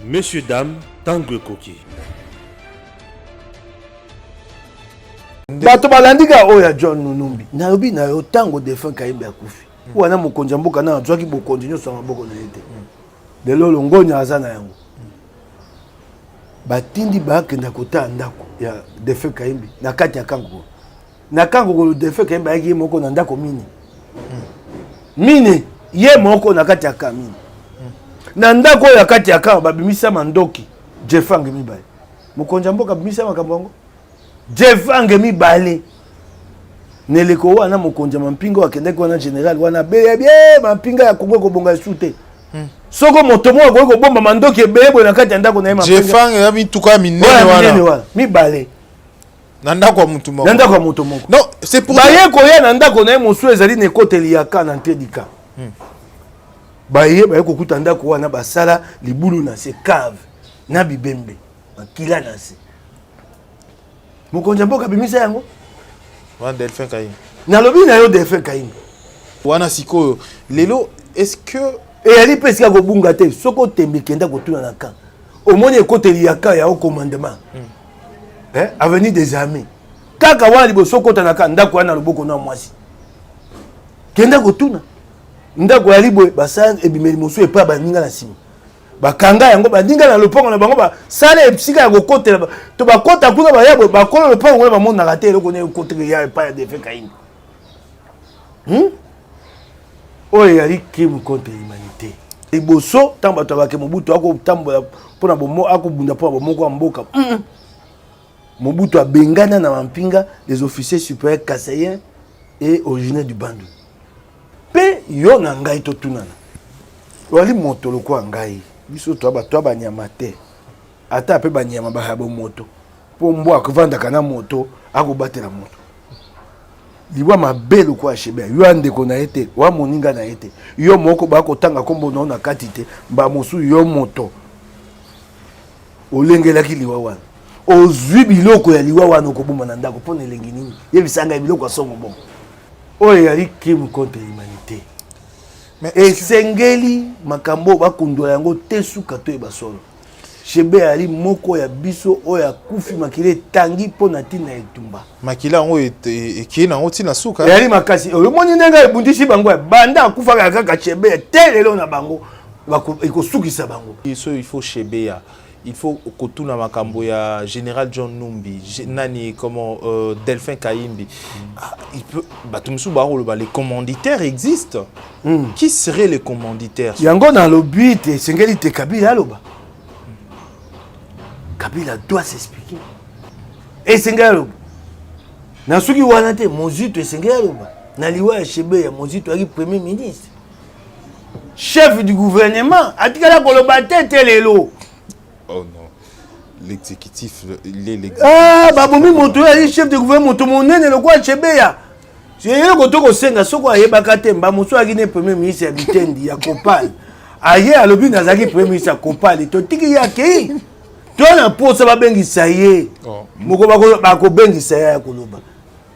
Messieurs, dames, tango koki. Bato balandika oya John Numbi. Nayobi na yo tango défunt Kayembe akufi. Wana mokonzi mboka na zwaki bokonzi nyoso maboko na yete. Lelo longonya azana yango. Batindi bakenda kota ndako ya défunt Kayembe na kati ya kango. Na kango le défunt Kayembe ayaki moko na ndako mini. Mini ye moko na kati ya kamini. Na ndako ya kati ya kango babimisa mandoki. Jefange mibale. Mokonzi mboka babimisa makambo yango. Jefange mibale. Neleko wana mokonzi mampinga wakendeki wana general wana beye mampinga ya Kongo ko bonga sute. Soko moto mo ko bomba mandoki ebebo na kati ya ndako na mampinga. Jefange ya bituka minene wana. Mibale. Na ndako ya mutu moko. Na ndako ya mutu moko. Non, c'est pour baye ko ya na ndako na mosu ezali ne koteli ya kana ntedika. Baye ko kuta ndako wana basala libulu na se cave na bibembe. Makila na se. Mokonzi mboka bimisa yango wana Delphin Kayimbe na lobi na yo Delphin Kayimbe wana sikoyo lelo est-ce que ali pesika ko bunga te soko tembe kenda ko tuna na kan omoni ekoteli ya ka ya au commandement avenue des armées kaka wana liboso kota na kan ndako wana loboko na mwasi kenda ko tuna ndako ya libwe basa ebimeli mosu epa baninga na sima bakanga yango bandinga na lopongo na bango ba sala epsika ya kokotela to bakota kuna ba yabo bakolo lopongo na bamona na te eloko ne kokotela ya epa ya Delphin Kayimbe oyo yali crime contre l'humanité liboso ntango bato abake Mobutu akotambola mpona bomo akobunda mpona bomoko ya mboka Mobutu abengana na mampinga des officiers supérieurs kassaïens et originaires du Bandou pe yo na ngai totunana wali moto lokwa ngai biso to ba nyama te ata pe ba nyama ba habo moto po mbo akuvanda kana moto akobatela moto liwa mabelo kwa shebe yo ande ko na ete wa moninga na ete yo moko ba ko tanga kombo na kati te mba mosu yo moto olengelaki liwa wana ozwi biloko ya liwa wana ko bomba na ndako pona elengi nini ye bisanga biloko asongo bon oyo yali crime contre l'humanité. Mais esengeli makambo bakundola yango te suka to ebasolo shebe ali moko ya biso oya kufi makile tangi pona tina etumba makila ngo ekina ngo tina suka yali makasi oyo moni ndenga ebundisi bango banda kufa kaka shebe telelo na bango ekosukisa bango so il faut shebe ya il faut kotuna makambo ya général John Numbi nani comment Delphin Kayimbe il peut batumsu barolo les commanditaires existent qui seraient les commanditaires yango na lobi te sengeli te Kabila loba Kabila doit s'expliquer et sengeli loba na suki wana te Mozito sengeli loba na liwa ya shebe ya Mozito aki premier ministre chef du gouvernement atikala koloba te lelo. Oh non, l'exécutif, il est l'exécutif. Ah, babomi moto ya chef de gouvernement moto monene le kwa chebeya. C'est yo kotoko senga soko ayebaka te mba moso akine premier ministre ya Bitendi ya Kopal. Aye alobi nazaki premier ministre ya Kopal to tiki ya kei. To na posa babengisa ye. Moko bako bengisa ya koloba.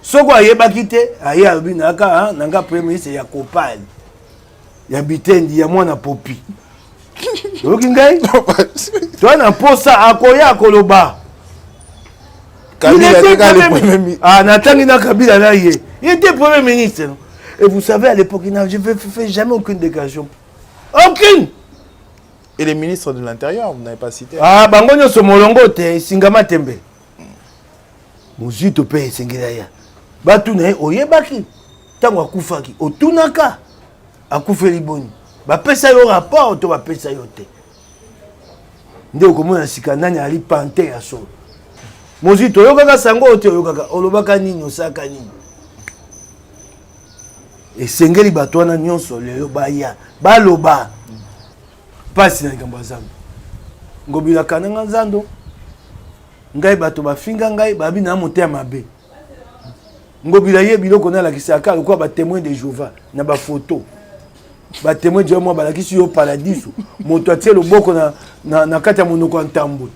Soko ayebaki te aye alobi naka nanga premier ministre ya Kopal. Ya Bitendi ya mwana Popi. Oki ngai toi na posa akoya koloba Kabila le premier ministre natangi na Kabila na ye il était premier ministre et vous savez à l'époque il n'a fait jamais aucune déclaration aucune et les ministres de l'intérieur vous n'avez pas cité bango nyonso molongo te singama tembe Mozito pe sengela ya batuna ye oyebaki tango akufaki otunaka akufeli boni bapesa yo rapport to bapesa yo te nde okomona sika nani ali pante ya solo Mozito oyokaka sango te oyokaka olobaka nini osaka nini esengeli bato wana nyonso lelo baya baloba pasi na likambo ya zando ngobilaka nanga nzando ngai bato bafinga ngai babi na motema mabe ngobila ye biloko nalakisaka lokola batémoin de Jéhovah na bafoto batémoin de moi balakisi yo paradis moto atie loboko na kati ya monoko ya ntambo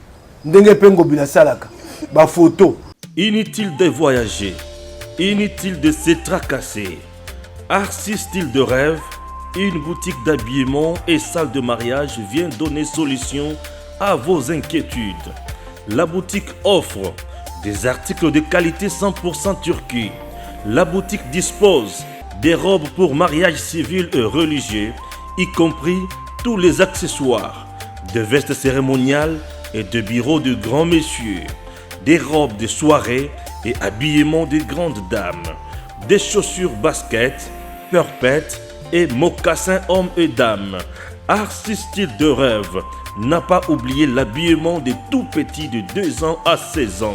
ndenge pe ngobila salaka bafoto. Inutile de voyager, inutile de se tracasser. Arcis Style de Rêve, une boutique d'habillement et salle de mariage vient donner solution à vos inquiétudes. La boutique offre des articles de qualité 100% Turquie. La boutique dispose des robes pour mariage civil et religieux, y compris tous les accessoires, de vestes cérémoniales et de bureaux de grands messieurs, des robes de soirée et habillement de grandes dames, des chaussures basket, purpets et mocassins hommes et dames. Arcis Style de Rêve n'a pas oublié l'habillement des tout petits de 2 ans à 16 ans.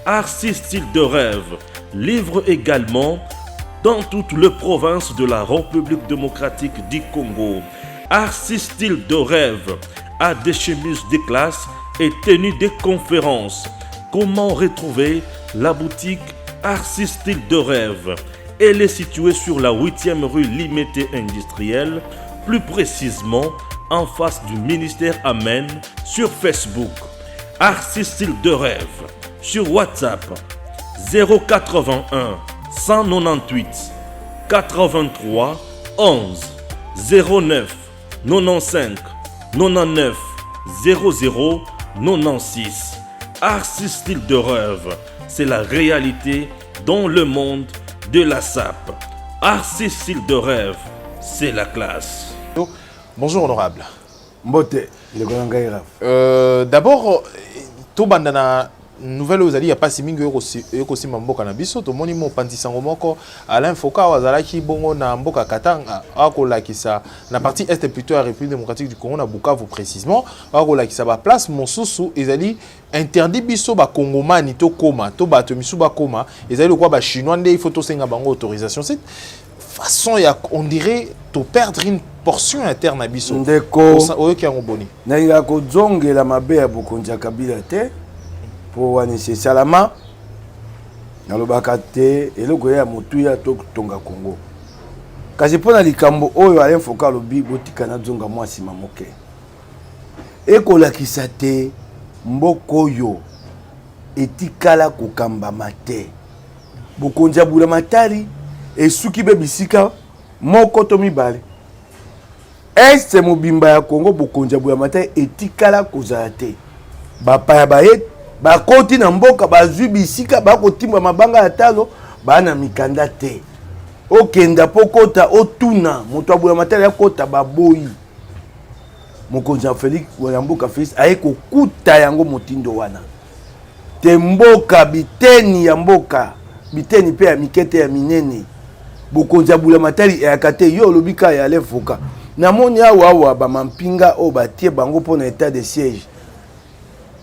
Arcis Style de Rêve livre également dans toutes les provinces de la République démocratique du Congo. Arcis Style de Rêve a des chemises de classe et tenues de conférences. Comment retrouver la boutique Arcis Style de Rêve? Elle est située sur la 8e rue Limité Industrielle, plus précisément en face du ministère Amen, sur Facebook. Arcis Style de Rêve, sur WhatsApp 081 198 83 11 09 95 99 00 96. Arcis Style de Rêve, c'est la réalité dans le monde de la SAP. Arcis Style de Rêve, c'est la classe. Bonjour honorable. Mbote, le d'abord, to bandana nouvelle aux alliés, il n'y a pas si mingi aussi mamboka na biso, to moni mo pantisango moko Alain Foka wazalaki bongo na mboka Katanga akola kisa na partie est plutôt la République démocratique du Congo na Bukavu précisément akola kisa ba place Mosusu ezali interdit biso ba Congomani to koma to bato misu ba koma ezali quoi ba chinois ndé il faut to senga bango autorisation cette façon on dirait to perdre une portion interne à biso ndeko oyo ki yango boni na ila ko zongela mabe ya bokonzi ya Kabila te pour wanise salama nalobaka te eloko ya motu ya tonga Congo kasi pona likambo oyo Alain Foka lobi botika na zonga mwasi mamoke ekolakisa te mboko yo etikala kokamba mate bokonzi ya Bulamatari esuki be bisika moko to mibale este mobimba ya Congo bokonzi ya Bulamatari etikala kozala te bapaya baye bakoti na mboka bazwi bisika bakotimba mabanga ya talo bana mikanda te okenda pokota otuna moto ya Bulamatari akota baboyi mokonzi ya Félix ya mboka Félix aye kokuta yango motindo wana te mboka biteni ya mboka biteni pe ya mikete ya minene bokonzi ya Bulamatari yakate yo lobika ya Alain Foka na moni awa ba mampinga o batie bango pona état de siège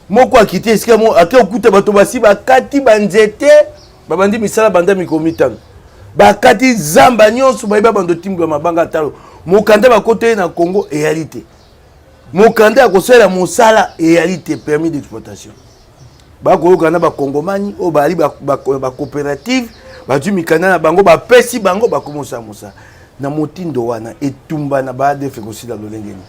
moko akite esika mo ake okuta bato basi bakati banzete babandi misala banda mikomitano bakati zamba nyonso bayeba bando timba mabanga talo mokanda bakote na Congo réalité mokanda akosala mosala réalité permis d'exploitation bakoyoka na bakongomani o bali ba coopérative batu mikanda na bango bapesi bango bakomosa mosa na motindo wana etumba na baade fekosila lolengeni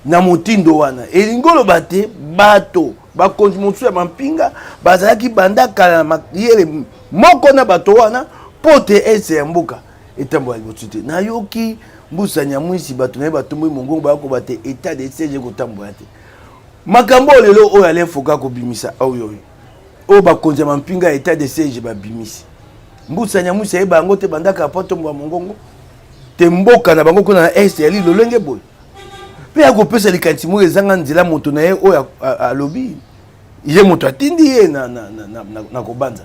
na motindo wana elingolo bate bato bakonzi mosu ya mampinga bazalaki banda kala makiyele moko na bato wana pote ese ya mboka etambo ya liboso te nayoki mbusa nyamwisi bato na ye batomboyi mongongo bayako bate état de siège kotambola te makambo lelo oyo Alain Foka kobimisa oyo oyo bakonzi ya mampinga ya état de siège babimisi mbusa nyamwisi ayeba yango te bandaka apotombo ya mongongo te mboka na bango kuna na este ya lilo lolenge boye pe akopesa likanisi moko ezanga nzela moto na ye oyo alobi ye moto atindi ye na kobanza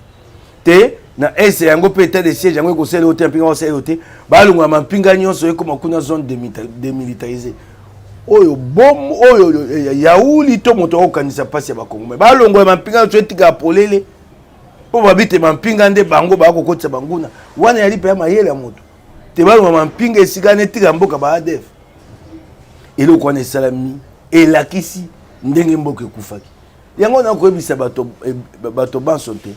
te na ese yango pe état de siège yango ekosala oyo te mpinga osala te balongwa mampinga nyonso ekoma kuna zone démilitarisée oyo bom oyo yauli to moto akokanisa mpasi ya bakongomai balongwa mampinga nyonso etika polele po babite mampinga nde bango bakokotisa banguna wana yali mpe ya mayele ya moto te balongwa mampinga esika netika mboka ba ADF eloko wana esalami elakisi ndenge mboka ekufaki yango nakoyebisa bato banso te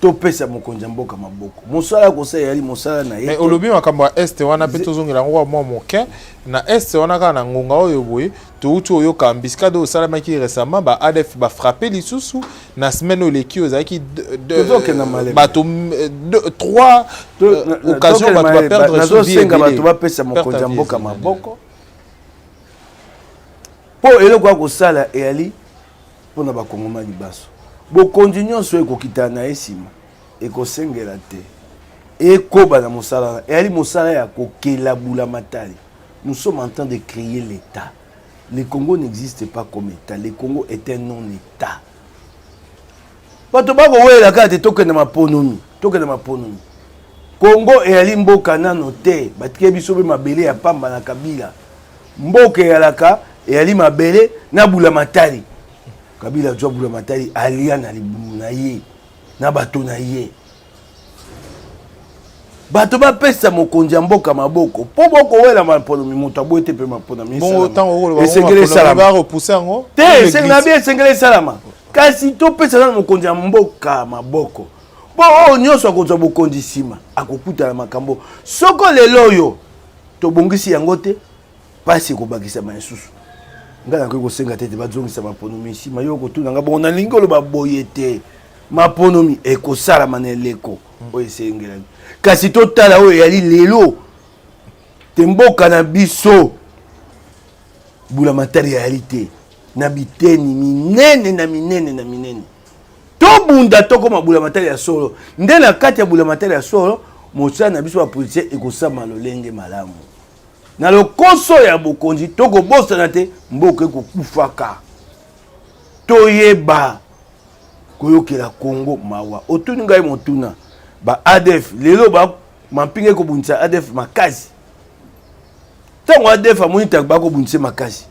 topesa mokonzi ya mboka maboko mosala kosala yali mosala na ye mais olobi makambo ya este wana pe tozongela yango mwa moke na este wana kaka na ngonga oyo boye touti oyoka mbisikade osalamaki récemment ba ADF bafrappe lisusu na semaine oyo eleki oyo ezalaki bato 3 occasion bato baperdre nazosenga bato bapesa mokonzi ya mboka maboko po eloko ya kosala eyali mpona bakongomani baso bokonzi nyonso ekokita na ye nsima ekosengela te ekoba na mosala wana eyali mosala ya kokelabula matali. Nous sommes en train de créer l'État. Le Congo n'existe pas comme État. Le Congo est un non-État. Bato bako wela kate tokende maponomi Congo eyali mboka nano te batike biso be mabele ya pamba na Kabila. Mboka eyalaka eyali mabele na bula matali. Kabila jwa bula matali alia na libumu na ye na bato na ye. Bato ba pesa mokonzi mboka maboko po boko wela maponomi moto abote pe maponomi. Bon autant o esengele salama ba repousser ngo te sengela bien esengele salama kasi to pesa na mokonzi mboka maboko bo nyonso akozwa bokonzi sima akokuta na makambo soko lelo yo to bongisi yango te pasi ko bakisa maisusu ngala ko senga tete bazongisa maponomi sima yo ko tuna ngabo na lingolo ba boyete maponomi ekosala maneleko o esengela kasi to tala o yali lelo te mboka na biso bula matari ya réalité na biteni minene to bunda to koma bula matari ya solo nde na kati ya bula matari ya solo mosala na biso ba politicien ekosama lolenge malamu na lokoso ya bokonzi to ko bosana te mboka ekokufaka to yeba koyokela Congo mawa otuni ngai motuna ba ADF lelo ba mampinga ko bunisa ADF makasi tango ADF amonita bako bunise makasi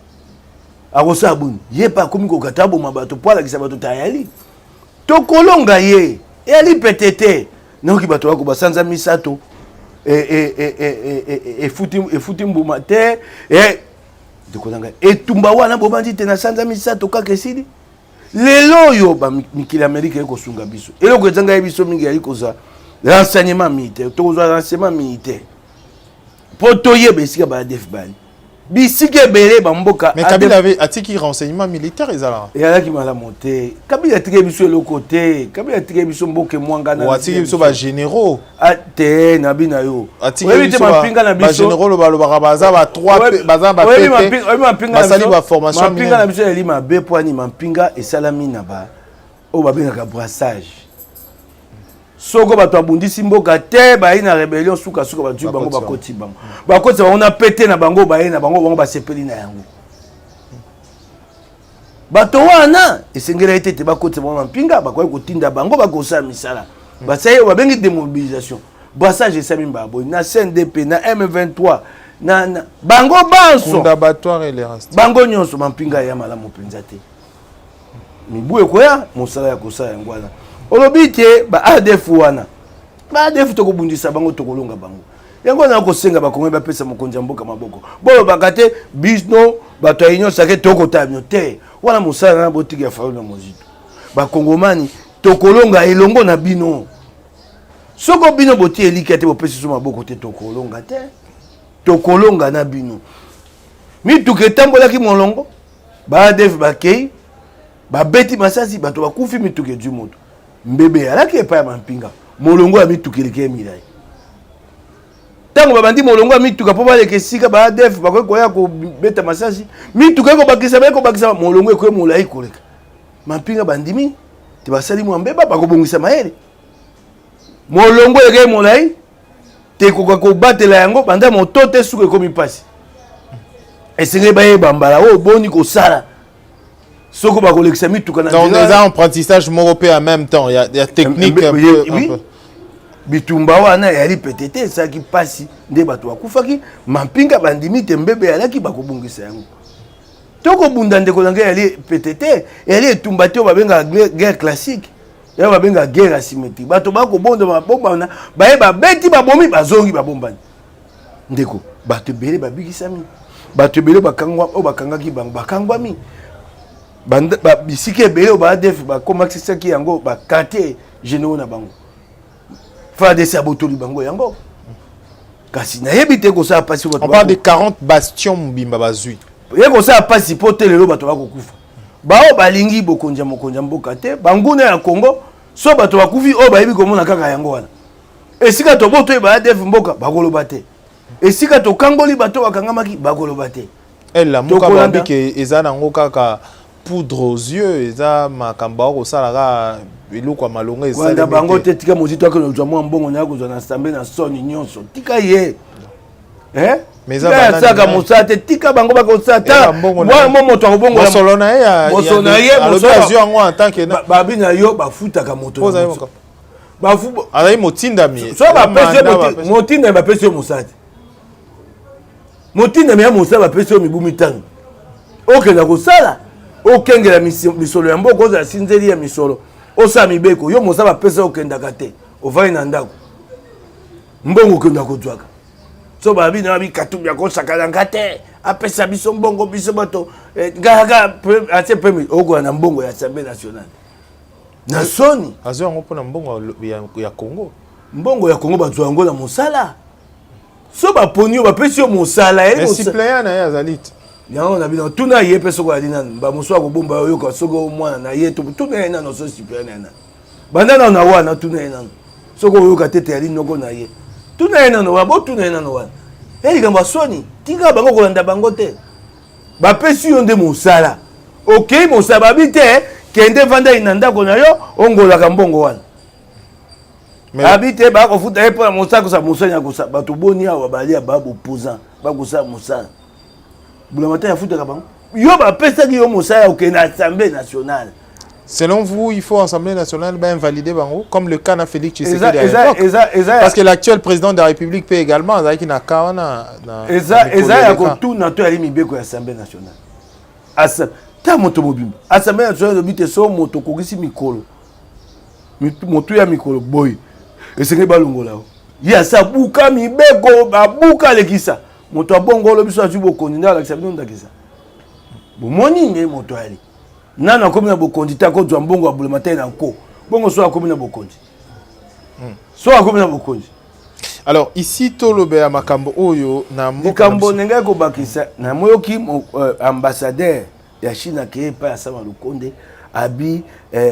akosa buni ye pa komi ko katabo mabato poala kisa bato tayali to kolonga ye yali petete noki bato bako basanza misato futi mbuma te de kolanga etumba wana bobandi te na sanza misato kaka sidi lelo yo ba mikili Amerika eko sunga biso eloko ezanga biso mingi yali koza renseignement militaire to koza renseignement militaire poto ye besika ba ADF bali bisike bele ba mboka mais Kabila avait atiki renseignement militaire ezala yala ki mala monter Kabila tike biso le côté Kabila tike biso mboke mwanga na atiki biso ba généraux ate na bina yo atiki biso ba généraux ba baza ba 3 baza ba tete basali ba formation mapinga na biso yali mabe poani mapinga esalami na ba o ba benga brassage soko bato abundisi mboka te bayi na rébellion suka batu bango bakoti bango bakoti bango na pété na bango bayi na bango basepeli na yango bato wana esengela ete te bakoti bango mpinga bakoki kotinda bango bakosala misala basaye babengi démobilisation brassage esami baboyi na CNDP na M23 na bango banso d'abattoir et les restes bango nyonso mampinga ya malamu penza te mibu ekoya mosala ya kosala yango wana olobi te ba ADF wana ba ADF to kobundisa bango to kolonga bango yango na kosenga bakongo ba pesa mokonzi mboka maboko bolo bakate bisno bato union sake to kotabyo te wana musala na botiki ya faulu na mozito bakongomani to kolonga elongo na bino soko bino boti elika te bopesi so maboko te to kolonga te to kolonga na bino mituke tambola ki molongo ba ADF bakei ba beti masasi bato bakufi mituke du moto mbebe alaki epa ya mampinga molongo ya mitukeleke emilai tango babandi molongo ya mituka po baleke sika ba ADF bakoki koya kobeta masasi mituka ekobakisa molongo ekoye molai koleka mampinga bandimi te basali mwa mbeba bakobongisa mayele molongo ekeye molai te koka kobatela yango banda moto te suka ekomi pasi esengeli bayeba mbala oyo boni kosala soko ba kolekisa mituka na donc des apprentissage européen en même temps il y a technique un peu bitumba wana yali petete saki pasi nde bato bakufaki mampinga bandimi te mbebe yalaki bakobungisa yango toko bunda ndeko nanga yali petete yali etumba te babenga guerre classique ya babenga guerre asymétrique bato bakobonda mabomba na bayeba beti babomi bazongi babombani ndeko bato bele babikisami bato bele bakangwa o bakangaki bango bakangwami banda bisike ebele ba ADF bakomakisaki yango bakate généraux na bango FARDC abotoli bango yango kasi nayebi te kosala pasi on parle de 40 bastions mbimba bazui ye kosala pasi po te lelo bato bakokufa bao balingi bokonja mokonja mboka te banguna ya Congo so bato bakufi oyo bayebi komona kaka yango wana esika toboto ba ADF mboka bakoloba te esika tokangoli bato bakangamaki bakoloba te Elle la muka babi ke eza nango kaka poudre aux yeux, eza makamba ko sala eloko malonga eza. Wanda bango te tika mozito ko nzwa mwa mbongo na ko na assemblée na soni nyonso. Tika ye. Mais ça saka mosate tika bango ba ko sata. Moi moto ko bongo. Mosolo na ye. Mosolo na ye mosolo yango en tant que babi na yo ba futaka moto. Ba fu azali motinda mi. So ba pese motinda ba pese mosate. Motinda me mosala ba pese mibumi tang. Okenda ko sala. Okengela misolo ya mboko za sinzeli ya misolo. Osa mibeko yo mosala pesa okenda kate. Ovai na ndako. Mbongo okenda ko twaka. So babi na bi katumbi ko sakala ngate. Apesa biso mbongo biso bato. Gaga ate premier oko na mbongo ya Assemblée nationale. Na soni azo yango pona mbongo ya Congo. Mbongo ya Congo bato yango na mosala. So ba ponyo ba pesi yo mosala e suppléant na ya zalit. Yango na bino tuna ye peso ko alina ba muswa ko bomba yo ko soko mwana na ye to tuna ye na no so suppléant na. Bandana na wana tuna ye na. Soko yo ka tete ali noko na ye. Tuna ye na no wa bo tuna ye na no wana. Eli gamba soni tinga bango ko landa bango te. Ba pesi yo nde mosala. OK mosala babite kende vanda inanda ko na yo ongola ka mbongo wana. Habite ba ko futa epa mosako sa musanya ko sa bato boni awa bali babu poza ba ko sa musala. Boulamata ya futa ka bango. Yo ba pesa ki yo musala au na Assemblée nationale. Selon vous, il faut Assemblée nationale ba invalider bango comme le cas na Félix Tshisekedi à l'époque. Parce que l'actuel président de la République peut également avec na kawana na eza ya ko tout na to ali mibeko ya Assemblée nationale. Ta moto mobimba. Assemblée nationale bite so moto kokisi mikolo. Moto ya mikolo boy. Esenge balongola. Ya sa buka mibeko babuka lekisa. Moto abongolo biso azu bokondi na la sabino ndakisa. Bomoni ne moto ali. Nana komi na bokondi ta ko zwa mbongo abule matin na ko. Bongo so akomi na bokondi. So akomi na bokondi. Alors ici tolobe ya makambo oyo na makambo nenga ko bakisa na moyoki ambassadeur ya Chine qui est pas Sama Lukonde abi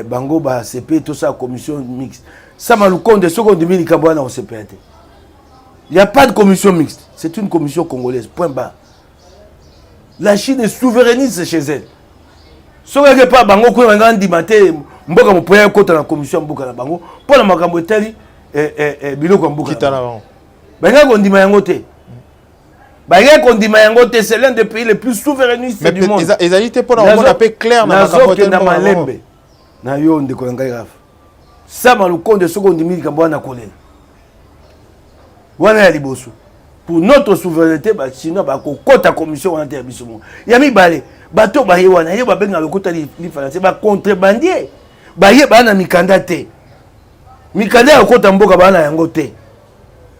bango ba CP tout ça commission mixte. Sama Lukonde soko ndimi likambo na CP. Il y a pas de commission mixte, c'est une commission congolaise. Point barre. La Chine est souverainiste chez elle. Soko ke pas bango ko nganga ndimate mboka mopoya kota na commission mboka na bango pour na makambo etali biloko mboka. Kitana bango. Banga ko ndima yango te. C'est l'un des pays les plus souverainistes du monde. Ils ont pour on appelle clair na malembe. Na yo ndeko ngai grave. Sama Lukonde seconde mili kambo na kolela. Wana ya liboso. Pour notre souveraineté ba chinois ba kokota commission wana te biso mo. Ya mibale bato ba yewana ye ba benga lokota li français ba contrebandier. Ba ye ba na mikanda te. Mikanda ya kota mboka ba na yango te.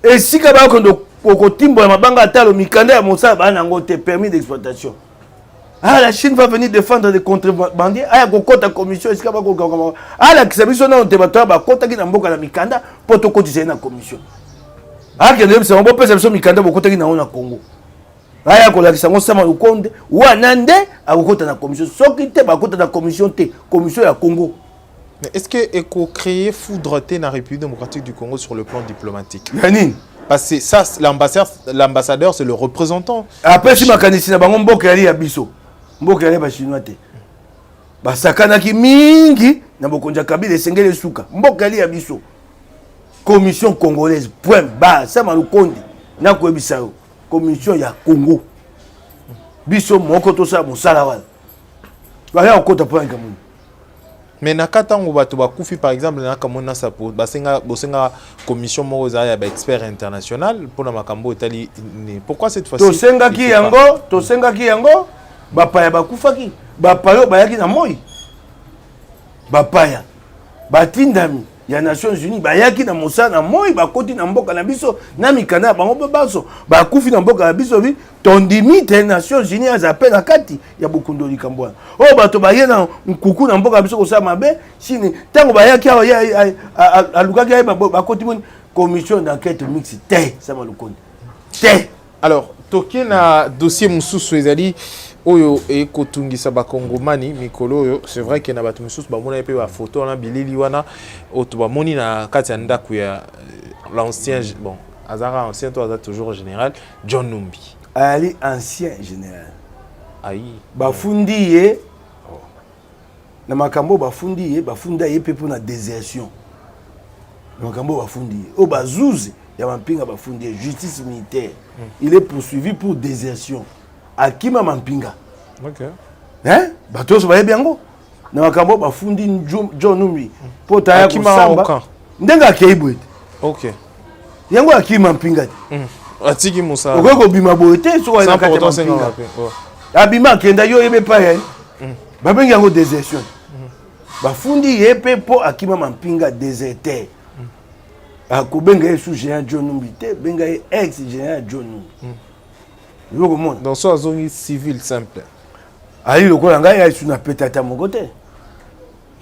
Et si ka ba kondo Kokotimbo mabanga talo mikanda ya mosala bana ngote permis d'exploitation. Ah la Chine va venir défendre des contrebandiers. Ah kokota commission esika ba kokoma. Ah la kisabiso na te bato ba kota ki na mboka na mikanda poto kotisa na commission. Ah ke ndem se on pesa biso mikanda bokota ki na ona Congo. Ah ya ko la kisango Sama Lukonde wana nde akokota na commission. Soki te ba kota na commission te, commission ya Congo. Mais est-ce que eko créer foudreté na République démocratique du Congo sur le plan diplomatique? Yanine parce que ça, l'ambassadeur, c'est le représentant. Après, si je suis un mboka yali ya biso. Mboka yali ba chinois te. Ba sakana ki mingi na bokonja kabila esengele suka. Mboka yali ya biso. Commission congolaise point bas Sama Lukonde na ko ebisa yo. Commission ya Congo. Biso moko to sa mosala wana. Ba ya okota point kamu. Mais nakata ngo bato bakufi par exemple na kamona sapo basenga commission moko za ya ba expert international pour na makambo etali pourquoi cette fois-ci to senga ki yango bapaya bakufaki bapayo bayaki na moi bapaya batindami ya Nations Unies bayaki na mosana moi bakoti na mboka na biso na mikanda bango baso bakufi na mboka na biso bi tondimi te Nations Unies azape na kati ya bukundo likambwa o bato bayena nkuku na mboka biso ko sa mabe chine tango bayaki alukaki ay bakoti moni commission d'enquête mixte te Sama Lukonde te. Alors toke na dossier mususu ezali oyo ekotungisa bakongomani mikolo oyo c'est vrai que na bato mususu bamona pe ba photo na bilili wana oto bamoni na kati ya ndako ya l'ancien bon azara ancien to azara toujours général John Numbi ali ancien général Aïe. bafundi ye na makambo bafundi ye bafunda ye pe na désertion na makambo bafundi ye o bazuzi ya mampinga bafundi ye justice militaire il est poursuivi pour désertion akima mampinga OK. hein bato so baye biango na makambo bafundi John Numbi po taya kusamba ndenga akeibo OK. yango akima mampinga Atiki Moussa. okoko bima boete so na kati mampinga abima kenda yo yebe pa ye babengi yango désertion bafundi ye pe po akima mampinga déserteur akobenga ye sous géant John Numbi te benga ye ex géant John Numbi yo komona donc so azongi civil simple ali lokola ngai ya suna petata moko te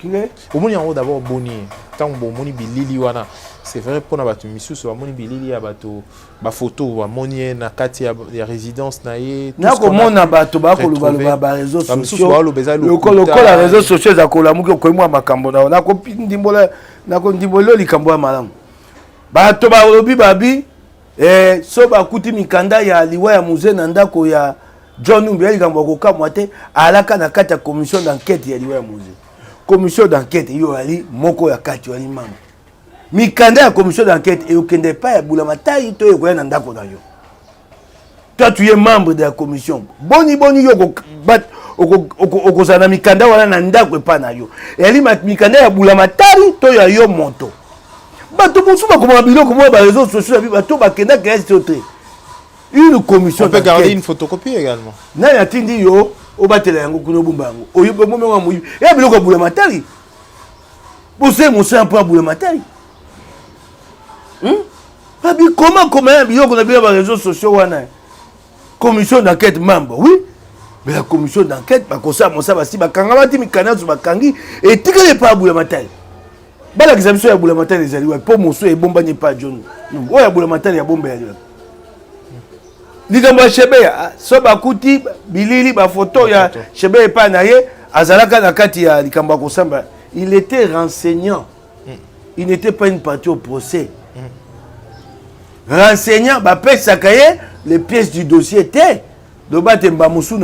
kile omoni yango d'abord boni tant bomoni bilili wana c'est vrai pour na bato misusu bamoni bilili ya bato bafoto bamoni na kati ya résidence na ye nakomona bato bakoloba ba réseaux sociaux lokola réseaux sociaux zakolamuki okoyemwa makambo nao nakondimbola likambo ya malamu bato balobi babi so bakuti mikanda ya liwa ya musée na ndako ya John Numbi ya likambo akokamwa te alaka na kati ya commission d'enquête ya liwa ya musée commission d'enquête yo ali moko ya kati wali mama mikanda ya commission d'enquête eyokende pa ya Bulamatari to ekoya na ndako na yo toi tu es membre de la commission boni yo okozala mikanda wana na ndako epa na yo eyali mikanda ya Bulamatari to ya yo moto bato mosusu bakomona biloko mo ba réseaux sociaux ya bato bakendaka ya te une commission on peut garder une photocopie également nani atindi yo obatela yango kuna obumba yango oyobe momengo ya moyibi ya biloko ya Bulamatari bose mosa mpo ya Bulamatari babi comment ya biloko na bila ba réseaux sociaux wana commission d'enquête membre oui mais la commission d'enquête bakosa mosa basi bakanga bati mikana so bakangi etikale pa Bulamatari balakisa biso ya Bulamatari ezali wa po moso ebombanye pa John oyo ya Bulamatari ya bomba ya likambo ya Shebeya so bakuti bilili bafoto ya Shebeya epa na ye azalaka na kati ya likambo ya kosamba il était renseignant il n'était pas une partie au procès renseignant bapesaka ye les pièces du dossier te loba te mbamusu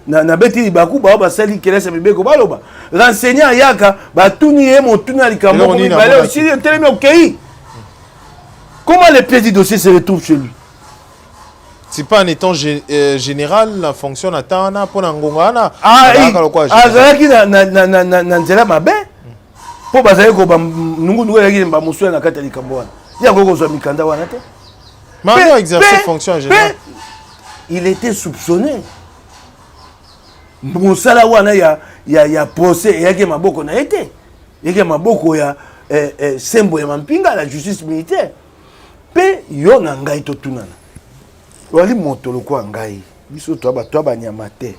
na beti libaku bao basali kelesa mibeko baloba renseignant yaka batuni ye motuna likambo mibale aussi telemi okei comment les pièces du dossier se retrouvent chez lui. C'est pas en étant général la fonction atana pour ngongana azalaki na nzela mabe po bazali ko nungu yaki ba musu na kati likambo wana yango ko zo mikanda wana te mais exercer fonction en général il était soupçonné musala wana ya procès yaki maboko na été yaki maboko ya sembo ya mampinga la justice militaire pe yo na ngai to tunana wali moto lokwa ngai biso to ba nyama te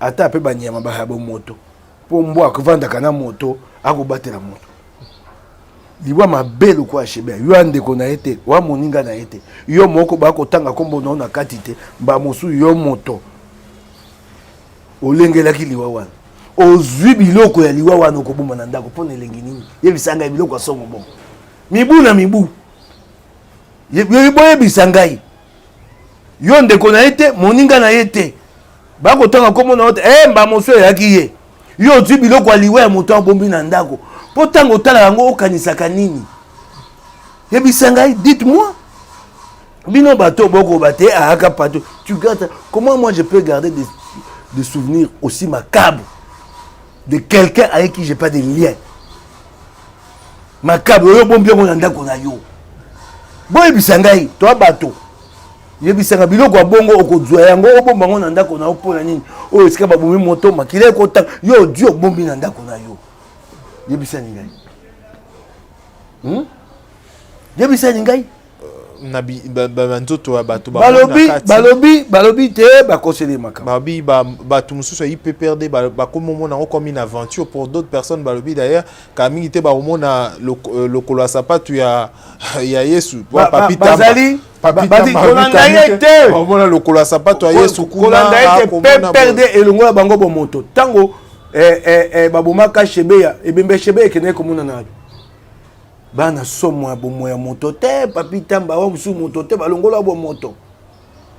ata pe ba nyama ba habo moto po mbo akuvanda kana moto akobatela moto liwa mabe lokwa Shebeya yo ande ko na ete wa moninga na ete yo moko ba ko tanga kombo na kati te ba mosu yo moto olengelaki liwa wana ozwi biloko ya liwa wana ko bomba na ndako pona elengi nini yebisanga biloko asongo bon mibu na mibu yebisanga yo ndeko na ete moninga na ete bako tanga komo na ete mba moso yaki ye yo ozwi biloko aliwa ya moto abombi na ndako po tango tala yango okanisaka nini yebisanga dites-moi bino bato boko bate aka pato tu gardes comment moi je peux garder des souvenirs aussi macabres de quelqu'un avec qui j'ai pas de lien macabre yo bombi na ndako na yo bo yebisanga to bato yebisanga biloko ya bongo okozwa yango obomba ngo na ndako na opona nini oyo esika babombi moto makila ekota yo odi obombi na ndako na yo yebisani ngai yebisani ngai na banzoto ya bato balobi te bakosele makambo babi bato mosusu ayipe perde bakomomona ngo comme une aventure pour d'autres personnes balobi d'ailleurs ka mingi te bakomona lokolo ya sapato ya Yesu papi bazali kolanda ye te bakomona lokolo ya sapato ya Yesu kolanda ye te pe perde elongo ya bango bomoto tango babomaka Shebeya ebembe Shebeya ekende komona na bana somo ya bomo ya moto te papi tamba wa musu moto te balongola bo moto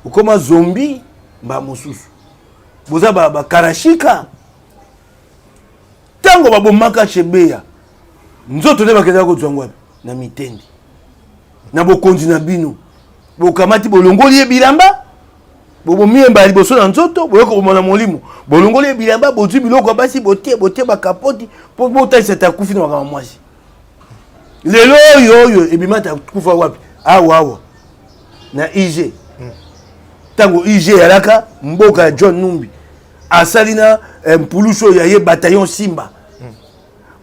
ukoma zombie ba mususu boza ba karashika tango babomaka Chebeya nzoto ne bakenda ko zwangwa na mitendi na bokonzi na bino bokamati bolongoli bilamba bomiemba liboso na nzoto boyoko bomona molimo bolongoli bilamba bozwi biloko basi botie bakapoti po botaisa takufi na makama mwasi lelo oyo ebimata kufa wapi awa na IG tango IG alaka mboka ya John Numbi asalina mpuluso ya ye bataillon Simba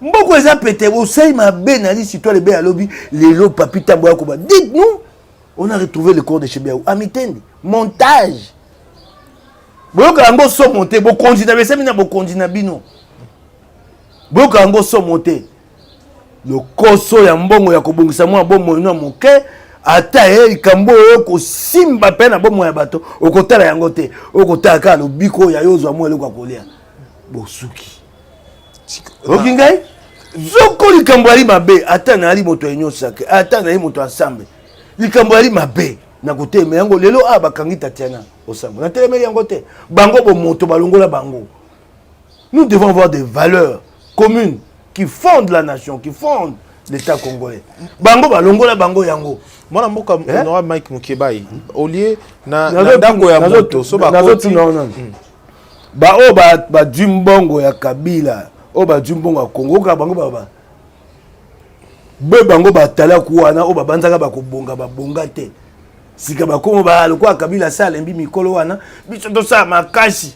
mboko eza pete osai mabe na lisi toi le be alobi lelo papi tambo yakoba dites-nous on a retrouvé le corps de Chebeya Amitende montage boyoka yango so monté bokonzi na besami na bokonzi na bino boyoka yango so monté le koso ya mbongo ya kobongisa mwa bomo ino moke ata likambo oyo kosimba pe na bomo ya bato okotala yango te okotala ka lobiko ya yozwa mwa eloko akolia bosuki okingai zoko likambo ali mabe ata na ali moto enyo sake ata na ali moto ensemble likambo ali mabe na kote me yango lelo bakangi Tatiana osambo na telemeli yango te bango bo moto balongola bango. Nous devons avoir des valeurs communes qui fondent la nation, qui fondent l'État congolais. Bango balongola bango yango. Mwana mboka honora Mike Mukebai olie na ndako ya moto so ba koti non. Ba o ba dimbongo ya Kabila, o ba dimbongo ya Congo ka bango baba. Be bango batala kuwana o babanzaka bakobonga babonga te. Sika bakomo ba lokwa Kabila sala mbi mikolo wana biso to sa makasi.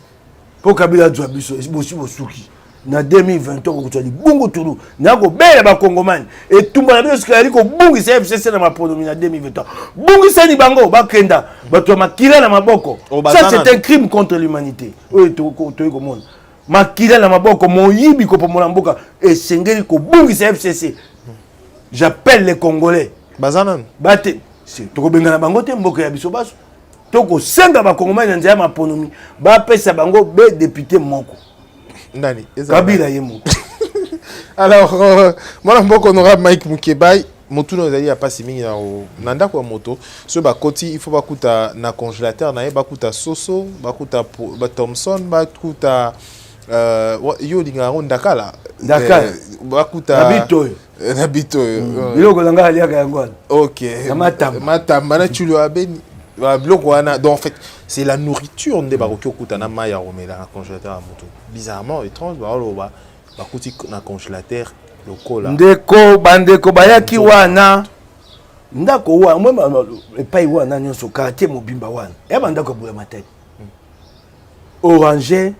Po Kabila zwa biso bosuki. Na 2020 ko kutali bungu tulu nako bela ba kongomani etumba na biso sikali ko bungi sa FCC na maponomi na 2020 bungi sani bango bakenda bato makila na maboko ça c'est un crime contre l'humanité oyo to ko mona makila na maboko moyibi ko pomola mboka esengeli ko bungi sa FCC. J'appelle les Congolais bazanan bate c'est to ko benga na bango te mboka ya biso baso to ko senga ba kongomani na nzaya maponomi ba pesa bango be député moko Nani Kabila yemo. Alors moi mboko honorable Mike Mukebai motuno ezali ya pasi mingi na ndako ya moto so bakoti il faut bakuta na congélateur na ye bakuta soso bakuta ba Thomson bakuta yo linga ndakala bakuta na bito biloko langa aliaka yango. OK matamba na chulo abeni bloc wana. Donc en fait c'est la nourriture nde baroki okuta na maya romela na congélateur ya moto bizarrement étrange ba bakuti na congélateur lokola ndeko bandeko bayaki wana ndako wana mwe epai wana nyonso quartier mobimba wana ya bandako boya matete oranger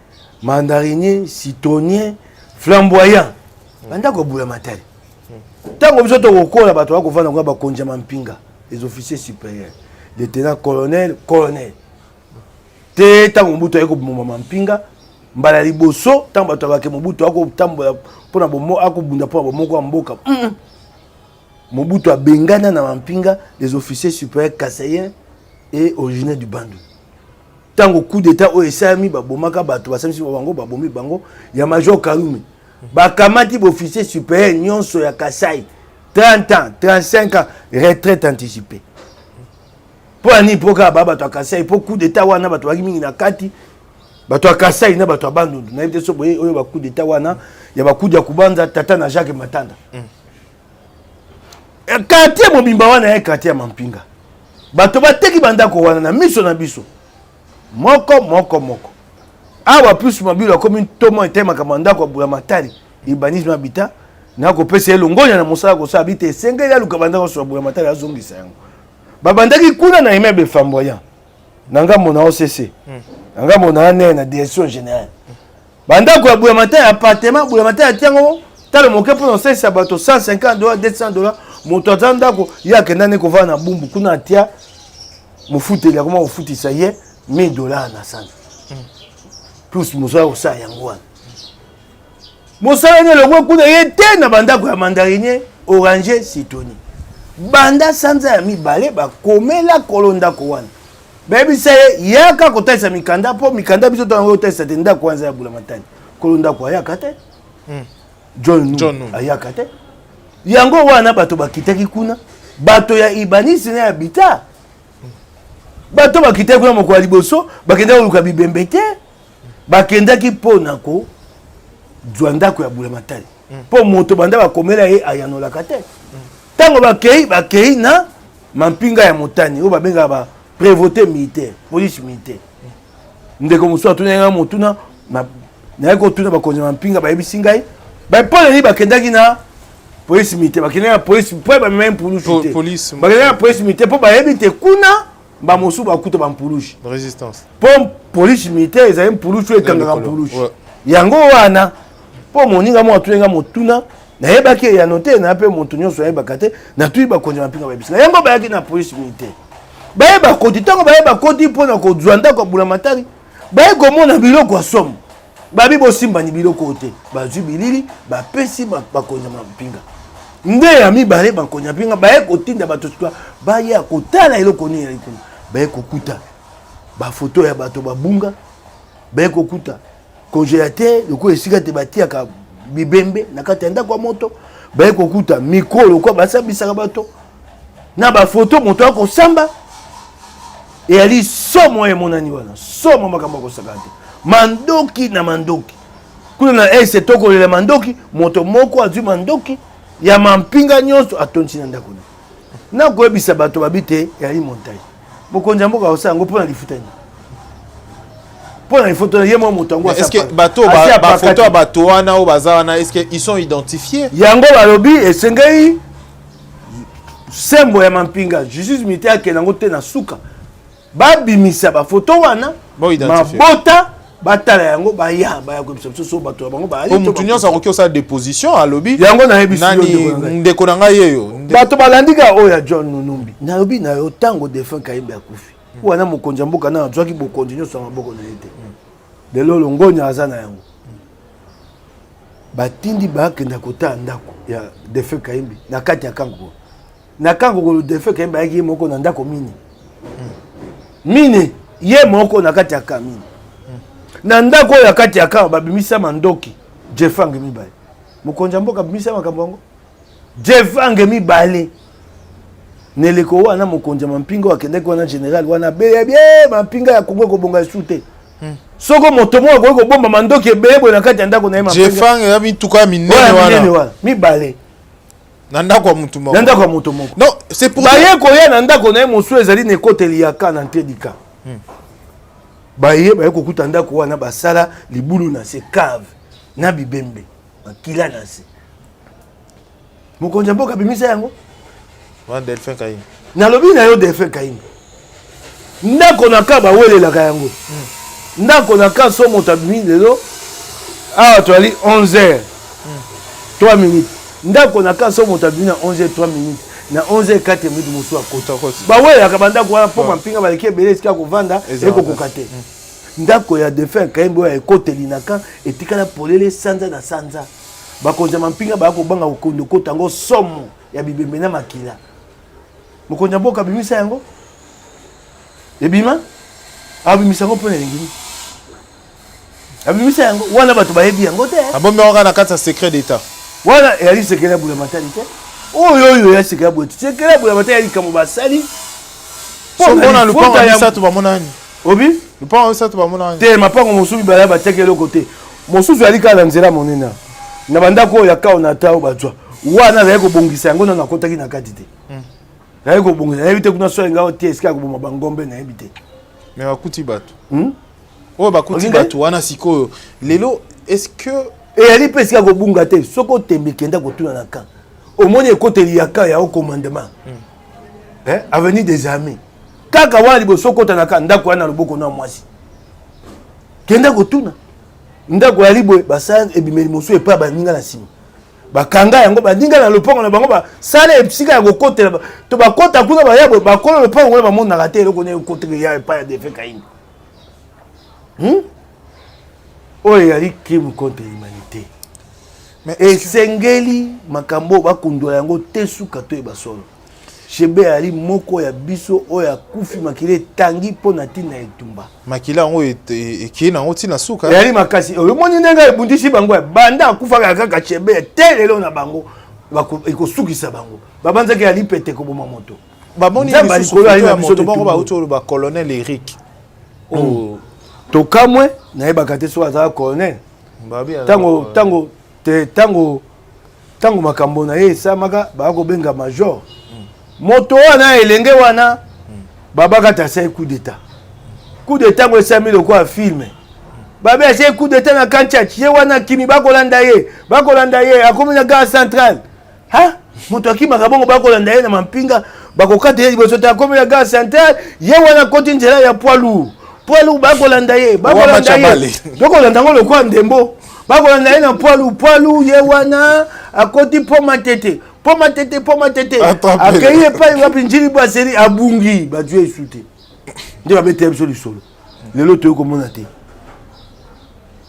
mandarinier citronnier flamboyant bandako boya matete tango biso to kokola bato bakovanda ngo bakonja mampinga les officiers supérieurs lieutenant colonel te tango mbuto ayeko bomba mampinga mbala liboso tango bato bake mobutu akotambola pona bomo akobunda pona bomoko ya mboka mobutu abengana na mampinga les officiers supérieurs kassaïens et originaires du Bandou. Tango coup d'état o esami babomaka bato basamisi bango babomi bango ya major Kalume bakamati officier supérieur nyonso ya Kasai 30 ans 35 ans retraite anticipée. Pour ani poka baba to Kasai pour coup d'état wana bato baki mingi na kati bato Kasai na bato Bandundu na yete so boye oyo ba coup d'état wana ya ba coup ya kubanza tata na Jacques Matanda. Quartier mobimba wana ya quartier mampinga. Bato bateki bandako wana na miso na biso. Moko. Awa plus mabilo comme tomo etema kamanda ko bula matari ibanisme habita na ko pesa elongonya na mosala ko sa habite sengeli aluka bandako so bula matari azongisa yango. Babandaki kuna na immeuble flamboyant nanga mona OCC nanga mona na direction générale bandako ya bula matari appartement bula matari tiango talo moke pour ça ça bato $150 $200 moto atandako ya kendane ko vana bumbu kuna atia mufuteli ya koma ufutisa ye $1000 na sana plus mosala osa yango wana mosala ne longwe kuna ye te na bandako ya mandarinier oranger citronnier banda sanza ya mibale bakomela kolondako wana bebisa ye yaka kotalisa mikanda mpo mikanda biso to yango otalisa te ndako wanza ya bula matani kolondako ayaka te John ayaka te yango wana bato bakitaki kuna bato ya ibanisi na ya bita bato bakitaki kuna moko ya liboso bakenda koluka bibembe te bakendaki mpona ko zwa ndako ya Bulamatari mpo moto banda bakomela ye ayanolaka te ntango bakei na mampinga ya motani oyo babengaka ba prévôté militaire police militaire ndeko mosusu atunanga motuna naye kotuna bakonzi ya mampinga bayebisi ngai bapoleli bakendaki na police militaire bakendaki na police mpo bamema mpulushi te bakendaki na police militaire mpo bayebi te kuna bamosusu bakuta bampulushi résistance mpo police militaire ezali mpulushi oyo ekangaka mpulushi yango wana mpo moninga mo atunanga motuna nayebaki eyano te na mpe moto nyonso ayebaka te natui bakonzi ya mampinga bayebisi ngai yango bayaki na police militaire bayeba koti ntango bayeba koti mpona kozwa ndako ya Bulamatari baye komona biloko ya somo babi bosimbani biloko te bazwi bilili bapesi bakonzi ya mampinga nde ya mibale bakonzi ya mampinga baye kotinda bato sikoyo baya kotala eloko nini yali kuna baye kokuta bafoto ya bato babunga baye kokuta congélateur lokola esika te batiaka bibembe na kati ya ndako ya moto baye kokuta mikro lokola basambisaka bato na bafoto moto akosamba eyali somo emonani wana somo makambo akosaka te mandoki na mandoki kuna na ese tokolela mandoki moto moko azwi mandoki ya mampinga nyonso atondisi na ndako na koyebisa bato babi te eyali montage mokonzi ya mboka akosala yango mpona lifuta nini mpona lifuta ye mwa moto yango est-ce que bafoto ya bato wana oyo baza wana est-ce que ils sont identifiés yango balobi esengeli sembo ya mampinga justice militaire akende yango te na suka babimisa bafoto wana mabota batala yango baya koyebisa biso so bato ya bango baali motu nyonso akoki osala déposition alobi yango nayebisi ndeko na ngai yeyo bato balandika oyo ya John Numbi nalobi na yo ntango Delphin Kayimbe akufi wana mokonzi ya mboka na azwaki bokonzi nyonso ya maboko na ye te lelo longonya aza na yango batindi bakenda kotala ndako ya Delphin Kayimbe na kati ya Kankoko na Kankoko Delphin Kayimbe ayaki ye moko na ndako mine ye moko na kati ya kamini na ndako ya kati ya kama babimisa mandoki jefange mibale mokonzi ya mboka babimisa makambo yango jefange mibale neleko wana mokonzi ya mampinga wakendaki wana général wana beye mampinga ya Kongo kobonga su te soko moto moko akoki kobomba mandoki ebele boye na kati ya ndako na ye mampinga jefange ya mituka ya minene wana mibale na ndako ya mutu moko non c'est pour baye koya na ndako na ye mosusu ezali na ekoteli ya ka na ntedika baye kokuta ndako wana basala libulu na se cave na bibembe makila na se mokonzi ya mboka abimisa yango wana Delphin Kayimbe nalobi na yo Delphin Kayimbe ndako na ka bawelelaka yango ndako na ka so moto abimi lelo awa toali 11h 3 minutes ndako na ka so moto abimi na 11h 3 minutes na 11h 4 minutes mosu akota bawelelaka bandako wana mpo mampinga baleki ebele esika kovanda ekokoka te ndako ya Delphin Kayimbe oyo ekoteli na ka etikala polele sanza na sanza bakonzi ya mampinga baya kobanga kokondo kota yango somo ya bibembe na makila mokonzi ya mboka abimisa yango ebima abimisa yango mpona elengini abimisa yango wana bato bayebi yango te abombi yango na kati ya secret d'état wana eyali secret ya Bulamatari te oyo ya secret ya Bulamatari secret ya Bulamatari ya likambo basali mpona lupango ya misato bamona nini obi lupango ya misato bamona nini te mapango mosusu mibale batiaki eloko te mosusu yali kala na nzela monene na bandako oyo ya kao na ta oyo bazwa wana azali kobongisa yango nano akotaki na kati te azali kobongisa nayebi te kuna so alinga otie esika ya koboma bangombe nayebi te me bakuti bato oyo bakuti bato wana sikoyo lelo est-ce que eyali mpe esika kobunga te soki otembe ekenda kotuna na camp omoni ekoteli ya camp ya haut commandement avenue des armées kaka wana liboso okota na camp ndako wana na loboko na mwasi kenda kotuna ndako yali boye basala ebimeli mosusu epai baninga na nsima bakanga yango baninga na lopango na bango basala esika ya kokotela to bakota kuna baya boye bakola lopango wana bamonaka te eloko na ekotela ya epai ya Delphin Kayimbe oyo yali crime contre l'humanité esengeli makambo bakundola yango te suka to eba solo shebe yali moko ya biso oyo akufi makila etangi mpo na ntina etumba makila yango ekei nango ntina suka yali makasi oyo moni ndenge ebundisi bango banda akufaka kaka shebe te lelo na bango ekosukisa bango babanzaki yali pete koboma moto bamoni lisusu ya moto bango bauti oyo bacolonel Eric tokamwe nayebaka te soki azala colonel tango makambo na ye esamaka bakobenga major moto wana elenge wana babakata asali coup d'état coup d'état ngo esami lokola filme babe asali coup d'état na kanchachi ye wana kimi bakolanda ye akomi na gare centrale ha moto akimaka bongo bakolanda ye na mampinga bakokata ye liboso te akomi na gare centrale ye wana koti nzela ya poids lourd bakolanda ye dokolanda ngo lokola ndembo bakolanda ye na poids lourd ye wana akoti poma tete akei epai wapi njili bwaseri abungi batu esu te nde babeta ye biso lisolo lelo toyi komona te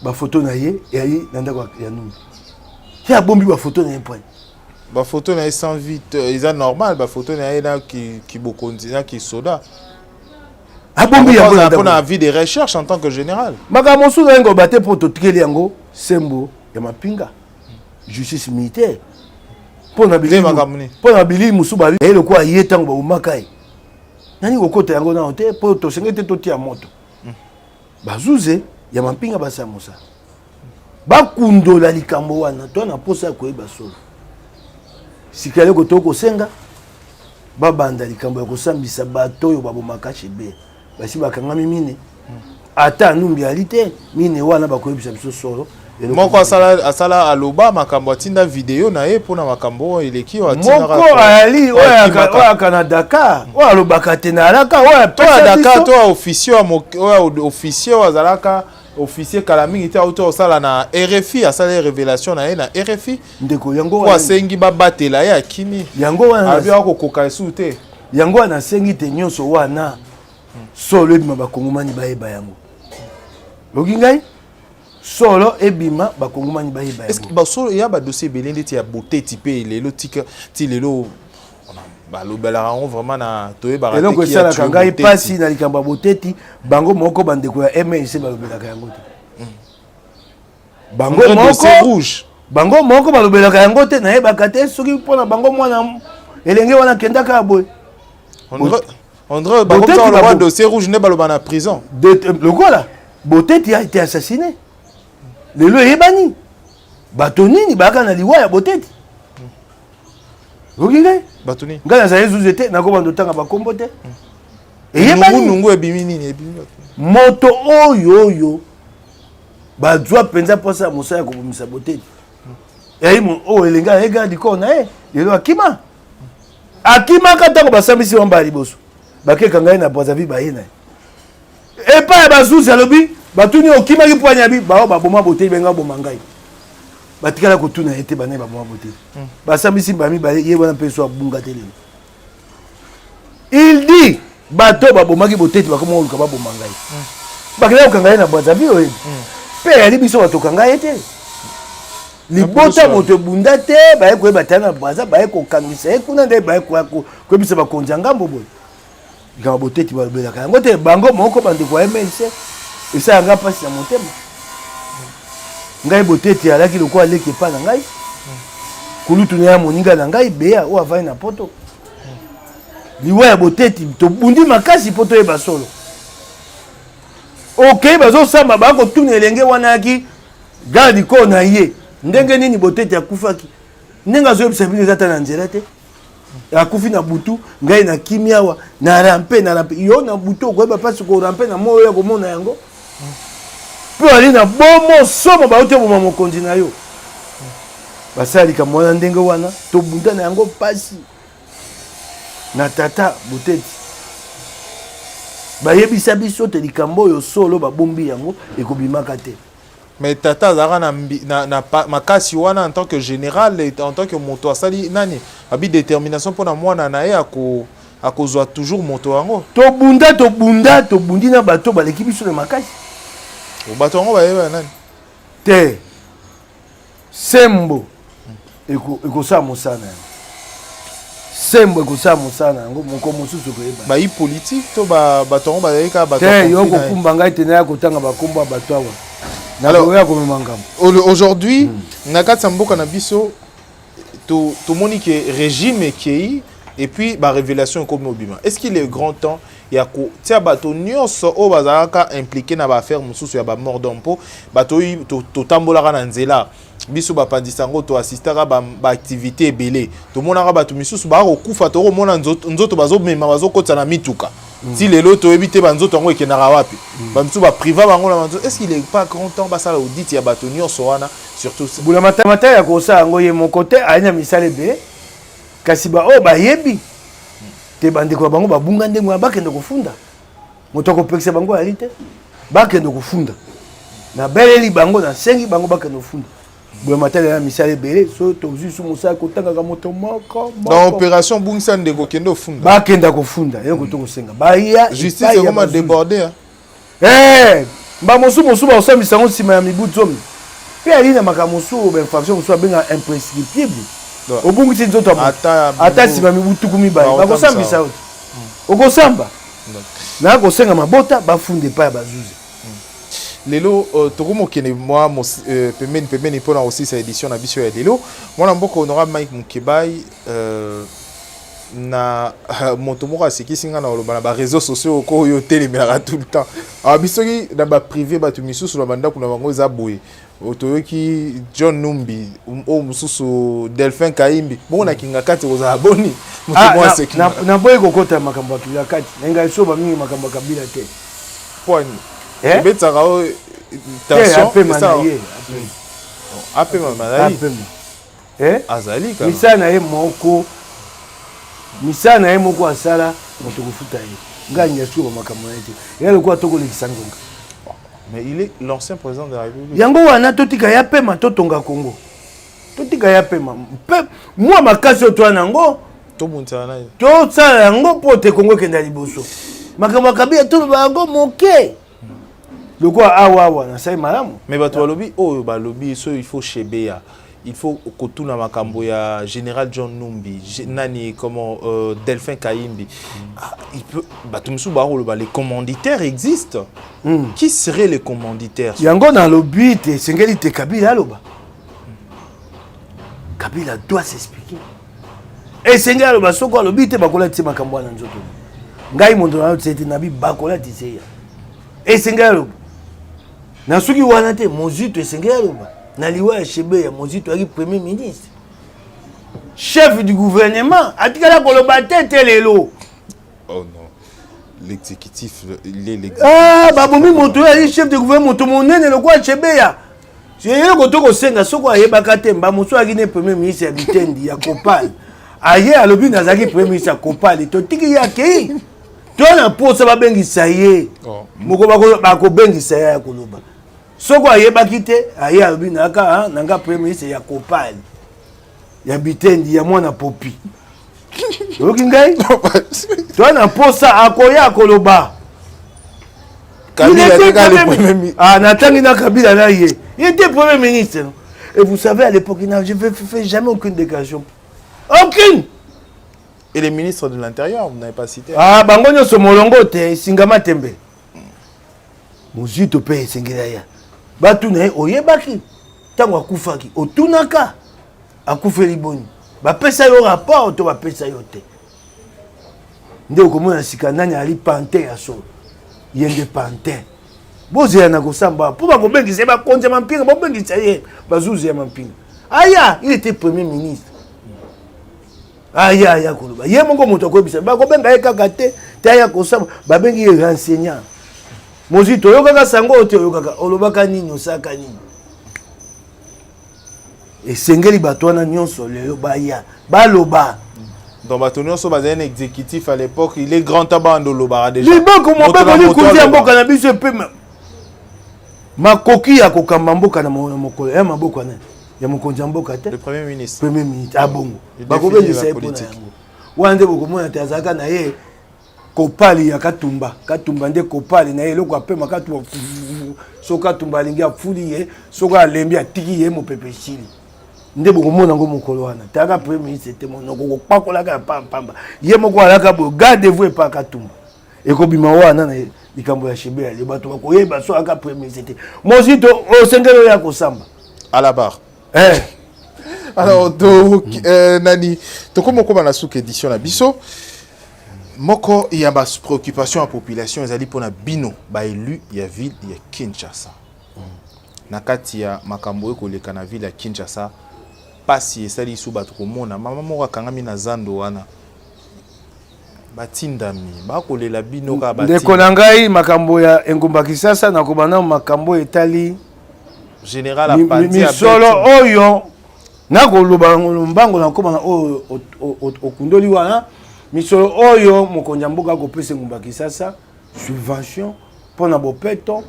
bafoto na ye eyayi na ndako ya Numbi ye abombi bafoto na ye mpwani bafoto na ye sans vite eza normal bafoto na ye na kibokonzi na kisoda abombi yango mpona avis de recherche en tant que général makambo mosusu na ye ngoba te mpo totikeli yango sembo ya mapinga justice militaire mpona bilili mosusu babi ye lokola ye ntango baumaka ye nani kokota yango nano te mpo tosenge te totia moto bazuze ya mapinga basala mosala bakundola likambo wana to na posa ya koyeba solo sika eloko to kosenga babanda likambo ya kosambisa bato oyo babomaka shebe basi bakangami mine ata Numbi ali te mine wana bakoyebisa biso solo moko asala aloba makambo atinda video na ye mpona makambo eleki moko ali oyo akana Dakar oyo alobaka te na alaka oyo Dakar to officier oyo azalaka officier kala mingi te auto osala na RFI asala révélation na ye na RFI ndeko yango wana asengi babatela ye akimi yango wana abi akokoka esu te yango wana asengi te nyonso wana solo ebima bakongomani bayeba yango loki ngai solo ebima bakongomani bayeba yango basolo ya badossier ebele ndeti ya boteti mpe lelo ti lelo balobelaka yango vraiment na toyebaka eloko esalaka ngai mpasi na likambo ya boteti bango moko bandeko ya MLC balobelaka yango te bango moko balobelaka yango te nayebaka te soki mpona bango mwana elenge wana akendaka boye André Bakomsa dossier rouge ne baloba na prison lokola boteti a été assassiné lelo eyebani bato nini baka na liwa ya boteti oki ngai bato nini ngai nazali zuze te nakobanda otanga bakombo te eyebani ebimi nini moto oyo bazwa mpenza mposa ya mosala ya kobomisa boteti eyi oyo elengi ayega likolo na ye lelo akimaka ntango basambisi wamba ya liboso bakeka ngai na brazzaville baye na ye epai ya bazuzi alobi batuni okimaki pwani ya bi bao baboma boteli benga boma ngai batikala kotuna ye te banaye baboma boteli basambisi bamibale ye wana mpe so abunga te lelo il dit bato babomaki boteti bakoma oluka baboma ngai bakela kokanga ye na brazzaville oyebi mpe yali biso batokanga ye te libota moto ebunda te baye koyeba tana na braza baye kokangisa ye kuna nde baye koyebisa bakonzi ya ngambo boye likambo boteti balobelaka yango te bango moko bandeko ya MLC esalanga mpasi na motema ngai boteti alaki lokola aleki epa na ngai kulutu na ya moninga na ngai beya oyo avai na poto liwa ya boteti tobundi makasi mpo toyeba solo okei bazosamba bakotuna elenge wana yaki gala likolo na ye ndenge nini boteti akufaki ndenge azoyebisa bino eza ta na nzela te akufi na butu ngai na kimia awa na rampe yo na butu okoyeba mpasi korampe na moyo ya komona yango mpe ali na bomo somo bauti oboma mokonzi na yo basala likambo wana ndenge wana tobunda na yango mpasi na tata boteti bayebisa biso te likambo oyo solo babombi yango ekobimaka te mais tata azalaka na makasi wana en tant que général en tant que moto asali nani abi détermination mpona mwana na ye akozwa toujours moto yango tobundi na bato baleki biso na makasi bato yango bayeba nani te sembo ekosala mosala na yango sembo ekosala mosala na yango moko mosusu koyeba bayi politique to bato yango bazali kaka bato te yo kokumba ngai te naya kotanga bakombo ya bato awa. Alors, aujourd'hui, Nakatsa Mboka na biso, tout le monde qui est régime qui est et puis la révélation comme Obima. Est-ce qu'il est grand temps ya ko tia bato nyonso o bazalaka impliqué na ba affaire mususu ya ba mort d'empo bato to tambolaka na nzela biso bapandisa ngo to assistaka ba activité ebele to monaka bato misusu ba ko kufa to mona nzoto bazomema bazokotsa na mituka si lelo to ebite banzoto ngo ekenaka wapi ba misusu ba priva bango na banzoto est-ce qu'il est pas grand temps basala audit ya bato nyonso wana surtout bula matamata ya kosala ngo ye mon côté aina misala ebele kasi ba o bayebi te bandeko bango babunga ndengo bakende kofunda moto akopekisa bango ali te bakende kofunda na beleli bango na sengi bango bakende kofunda bula matala ya misala ebele so tozusu mosala kotangaka moto moko dans opération bungisa ndeko kende ofunda bakenda kofunda ye ko tokosenga baya justice comment déborder ba mosu baosambisa ngo nsima ya mibu zomi pe ali na makambo mosu ba infraction mosu abenga imprescriptible obungisi nzoto ata nsima mibu tuku mibale bakosambisa oti okosamba na kosenga mabota bafunde pa ya bazuzi lelo tokomokene mwa pembeni mpona aussi sa édition na biso ya lelo mwana mboka honorable Mike Mukebai na moto moko asekisi nga na oloba na baréseaux sociaux oko oyo otelemelaka tout le temps bisoki na baprivé bato misusu na bandako na bango eza boye otoyoki John Numbi oyo mosusu Delphin Kayimbi bongo na kinga kati kozala boni moto moko aseki na boye kokota makambo ya kinga kati na ngai so bamingi makambo ya kabila te poani ebetsaka oyo tension apema mazali azali kaka misala na ye moko asala moto kofuta ye ngai nyasuki bamakambo na ye te ya lokola tokolekisa ngonga mais il est l'ancien président de la République yango wana totika ya pema totonga Congo totika ya pema mwa makasi oyo twana yango tobunisaka na ye tosala yango mpo te Congo ekenda liboso makambo ya kabila toloba yango moke lokola awa nasali malamu mais bato balobi oyo balobi so il faut chebeya il faut kotuna makambo ya général John Numbi nani comment Delphin Kayimbi il peut bato misusu bakoloba les commanditaires existent qui seraient les commanditaires yango na lobi te sengeli te Kabila aloba Kabila doit s'expliquer et sengeli aloba soko alobi te bakola ti makambo na nzoto ngai mondo na tsete na bi bakola ti seya et sengeli aloba na suki wana te mozito sengeli aloba na liwa ya Chebeya mozito aki premier ministre chef du gouvernement atikala koloba te lelo oh non l'exécutif il est l'exécutif babomi moto ya chef de gouvernement moto monene lokwa Chebeya yeye ko toko senga soko ayebaka te mba moso aki ne premier ministre ya Bitendi ya Kopal aye alobi nazaki premier ministre ya Kopal to tiki yake to na posa babengisa ye moko bako bengisa ya koloba soko ayebaki te aye alobi nanga premier ministre ya Kopal ya Bitendi ya mwana Popi oki ngai to na posa akoya koloba Kabila natangi na Kabila na ye il était premier ministre non? Et vous savez à l'époque je ne fais jamais aucune déclaration aucune et les ministres de l'intérieur vous n'avez pas cité bango nyonso molongo te singama tembe mozito pe esengela ya batuna ye oyebaki ntango akufaki otunaka akufeli boni bapesa yo rapport to bapesa yo te nde okomona sika nani ali pantin ya solo yende pantin bozela na kosamba mpo bakobengisa ye bakonzi ya mampinga bobengisa ye bazuzi ya mampinga aya il était premier ministre aya koloba ye moko moto akoyebisa bakobenga ye kaka te aya kosamba babengi ye renseignant mozito oyokaka sango te oyokaka olobaka nini osaka nini esengeli bato wana nyonso lelo baya baloba donc bato nyonso bazali na exécutif à l'époque il est grand tabac ndolobaka déjà liboko mobeko likundi ya mboka na biso epe makoki ya kokamba mboka na mokolo ya maboko wana ya mokonzi ya mboka te le premier ministre abongo bakobengisa ye mpona yango wana nde bokomona te azalaka na ye kopali ya katumba nde kopali na ye eloko apema katumba soki katumba alingi afuli ye soki alembi atiki ye mopepe shili nde bokomona yango mokolo wana taka premier ministre te monoko kopakolaka ya pampamba ye moko alaka boye gardez-vous epa katumba ekobima wana na likambo ya Chebeya le bato bakoyeba so aka premier ministre te mozito osengeli oyo ya kosamba à la barre alors nani tokoma koma na suka édition na biso moko il y a ba préoccupation à population ezali pona bino ba élu ya ville ya Kinshasa. Nakati ya makambo ekoleka na ville ya Kinshasa pasi esali su bato komona mama moko akangami na zando wana batindami bakolela bino ka batindami ndeko na ngai makambo ya engumba Kisasa na kobana makambo etali général apandi misolo oyo nakoloba mbango na koma na oyo okundoli wana misolo oyo mokonzi mboka kopesa engumba Kisasa subvention pona bopeto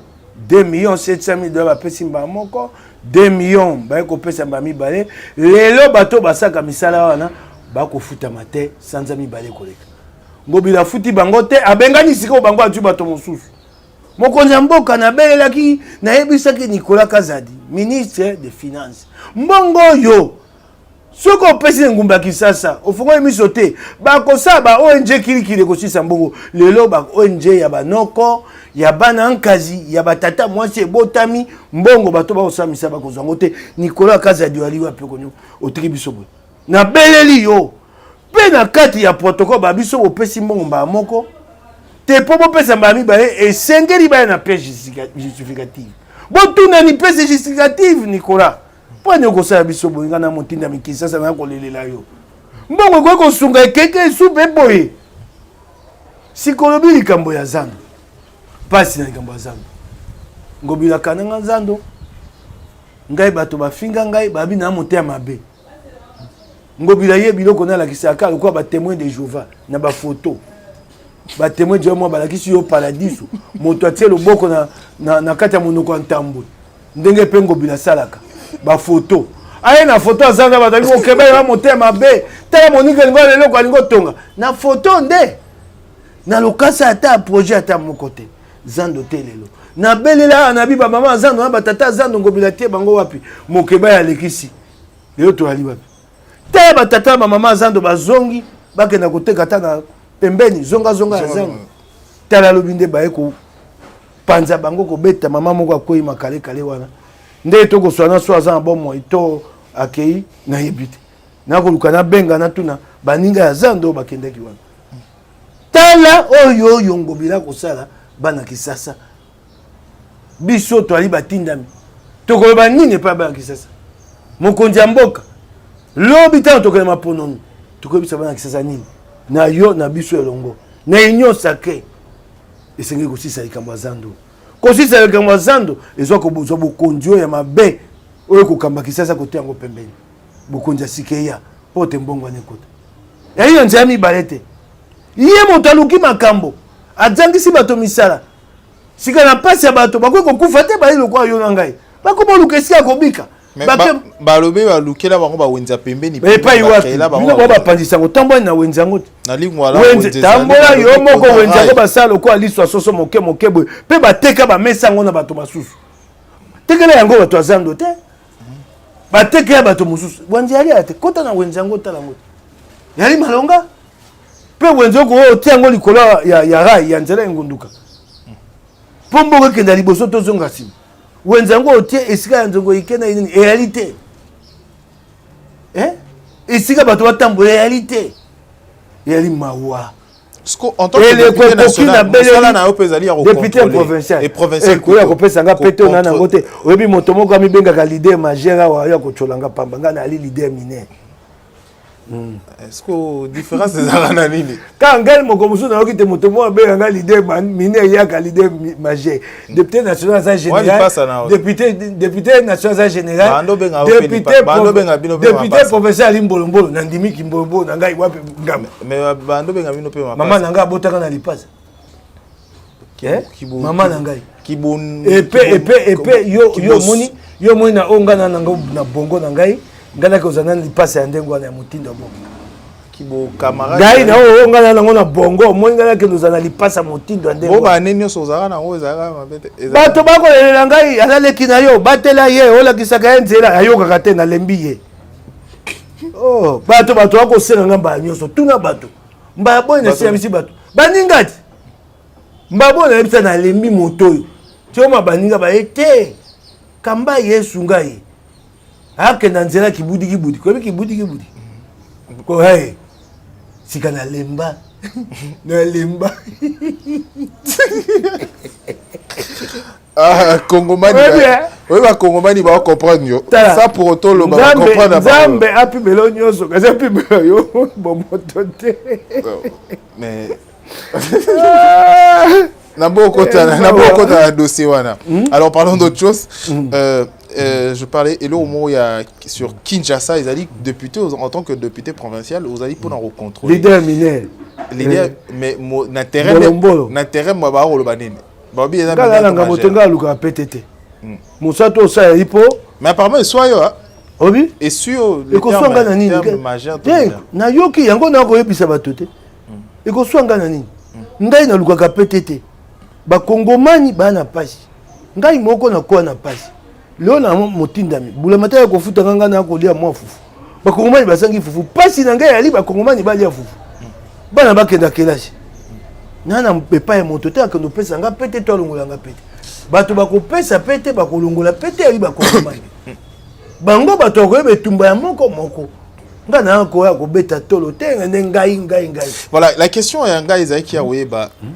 2,700,000 bapesi mba moko 2 millions baye kopesa mba mibale lelo bato basaka misala wana bakofuta mate sanza mibale koleka ngobila futi bango te abengani siko bango atu bato mosusu mokonzi mboka na belelaki na yebisaki Nicolas Kazadi ministre des finances mbongo yo soko opesi engumba Kisasa ofungo miso te bakosa ba ONG kilikili kosisa mbongo lelo ba ONG ya banoko ya bana nkazi ya batata mwasi ebotami mbongo bato bakosamisa bakozango te Nicolas Kazadi aliwa pe konyo otiki biso boye na beleli yo pe na kati ya protocole ba biso opesi mbongo mba moko te po bopesa mba mibale esengeli baya na pièce justificative botuna ni pièce justificative Nicolas pone okosala biso boye ngana motinda mikisasa na kolelela yo mbongo kwa kosunga ekeke supe boye sikolobi likambo ya zando pasi na likambo ya zando ngobila kananga zando ngai bato bafinga ngai babi na mote ya mabe ngobila ye biloko na lakisaka lokwa ba témoin de Jéhovah na ba photo ba témoin de Jéhovah balakisi yo paradiso moto atie loboko na kati ya monoko ya ntambo ndenge pe ngobila salaka ba photo aye na photo azanga bataki okeba ya mote mabe tala monika ngo lelo kwa ngo tonga na photo nde na lokasa ata projet ata moko te zando te lelo na belela na biba mama zando na batata zando ngobila tie bango wapi mokeba ya lekisi lelo to ali wapi tala batata mama zando bazongi bakenda koteka tana pembeni zonga ya zando tala lobinde baye ko panza bango ko beta mama moko akoyi makale kale wana nde to ko swana so azan bon mo ito akei na yebite na ko lukana benga na tuna baninga ya zando bakendaki wana tala oyo yongobila ko sala bana Kisasa biso to ali batindami to ko ba nini pa bana Kisasa mokonzi mboka lobi ta to ko ma ponono to ko bisa bana Kisasa nini na yo na biso elongo na union sacrée esengi ko sisa ikamwa zando kosisa likambo zando ezwa kobuzo bokonzi ya mabe oyo kokamba Kisasa kote yango pembeni bokonzi ya sikeya pote mbongo anekota ya hiyo nzami balete ye moto aluki makambo azangisi bato misala sika na pasi ya bato bakwe kokufa te bali lokwa yo na ngai bakoma lukesi ya kobika balobe balukela bango ba wenza pembeni pa iwapi bino ba pandisa ngo tambo na wenza ngo na lingwala wenza tambola yo moko wenza ngo basala lokwa liswa soso moke boy pe bateka ba mesa ngo na bato masusu tekela yango bato azando te bateka bato mususu wanzi ali ate kota na wenza ngo tala ngo yali malonga pe wenzo ko otiango likolo ya rai ya nzela ngunduka pombo kenda liboso to zonga sima wenzango otie esika ya nzongo ikena ini réalité esika bato batambola réalité yali mawa Sko en tant que député national na opezali ya député provincial et provincial ko ya kopesa nga peto na ngote oyebi moto moko amibenga ka leader majeur wa ya kocholanga pamba nga na ali leader mineur. Est-ce que différence des arana nini quand ngal moko musu na okite moto mo abenga nga leader mineur ya ka leader majeur député national za général député national za général député provincial limbolombolo na ndimi kimbolombo na ngai wapi ngam mais bando benga bino pe mama na ngai botaka na lipasa mama na ngai kibon epe yo moni na onga na ngo na bongo na ngai ngana ko zana lipasa ya ndengo na mutindo bo kibo camarade ngai na onga na ngo na bongo mo ngana ke nozana lipasa mutindo ndengo bo ba neni so zaka na ngo zaka mabete bato bako lelela ngai azaleki na yo batela ye ola kisaka nzela ayoka kate na lembi ye oh bato bako senga ngamba nyoso tuna bato mba boy na siamisi bato baningati mba boy na bisa na lembi moto tioma baninga ba ete kamba Yesu ngai ake na nzela kibudi ko kibudi ko hey sika na lemba nalemba Congomani oui ba Congomani ba comprendre yo ça pour autant le ba comprendre Nzambe api belo nyoso kaza api belo yo bon motote mais Nabo kota dossier wana. Alors parlons d'autre chose. Je parlais et là au moment il y a sur Kinshasa, ils ont dit député en tant que député provincial, vous allez pour en contrôler. Leader mineur. Leader mais n'intérêt moi ba ro le banene. Ba bi eza ngala nga motenga luka PTT. Musato sa ipo. Mais apparemment soit yo obi et sur le kosonga na nini majeur. Na yoki yango na ko yebisa batote. E kosonga na nini? Ngai na luka PTT. Ba Kongomani bana pasi. Ngai moko na kwa na pasi. Leo na motindami. Bula mataya ko futa nganga na ko lia mwa fufu. Ba Kongomani basangi fufu. Pasi na ngai ali ba Kongomani ba lia fufu. Bana bakenda kelasi. Nana mpepa ya motote akendo pesa nga pete to longola nga pete. Bato bakopesa pete bakolongola pete ali ba Kongomani. Bango bato ko betumba ya moko moko. Voilà, la question est un gars Isaac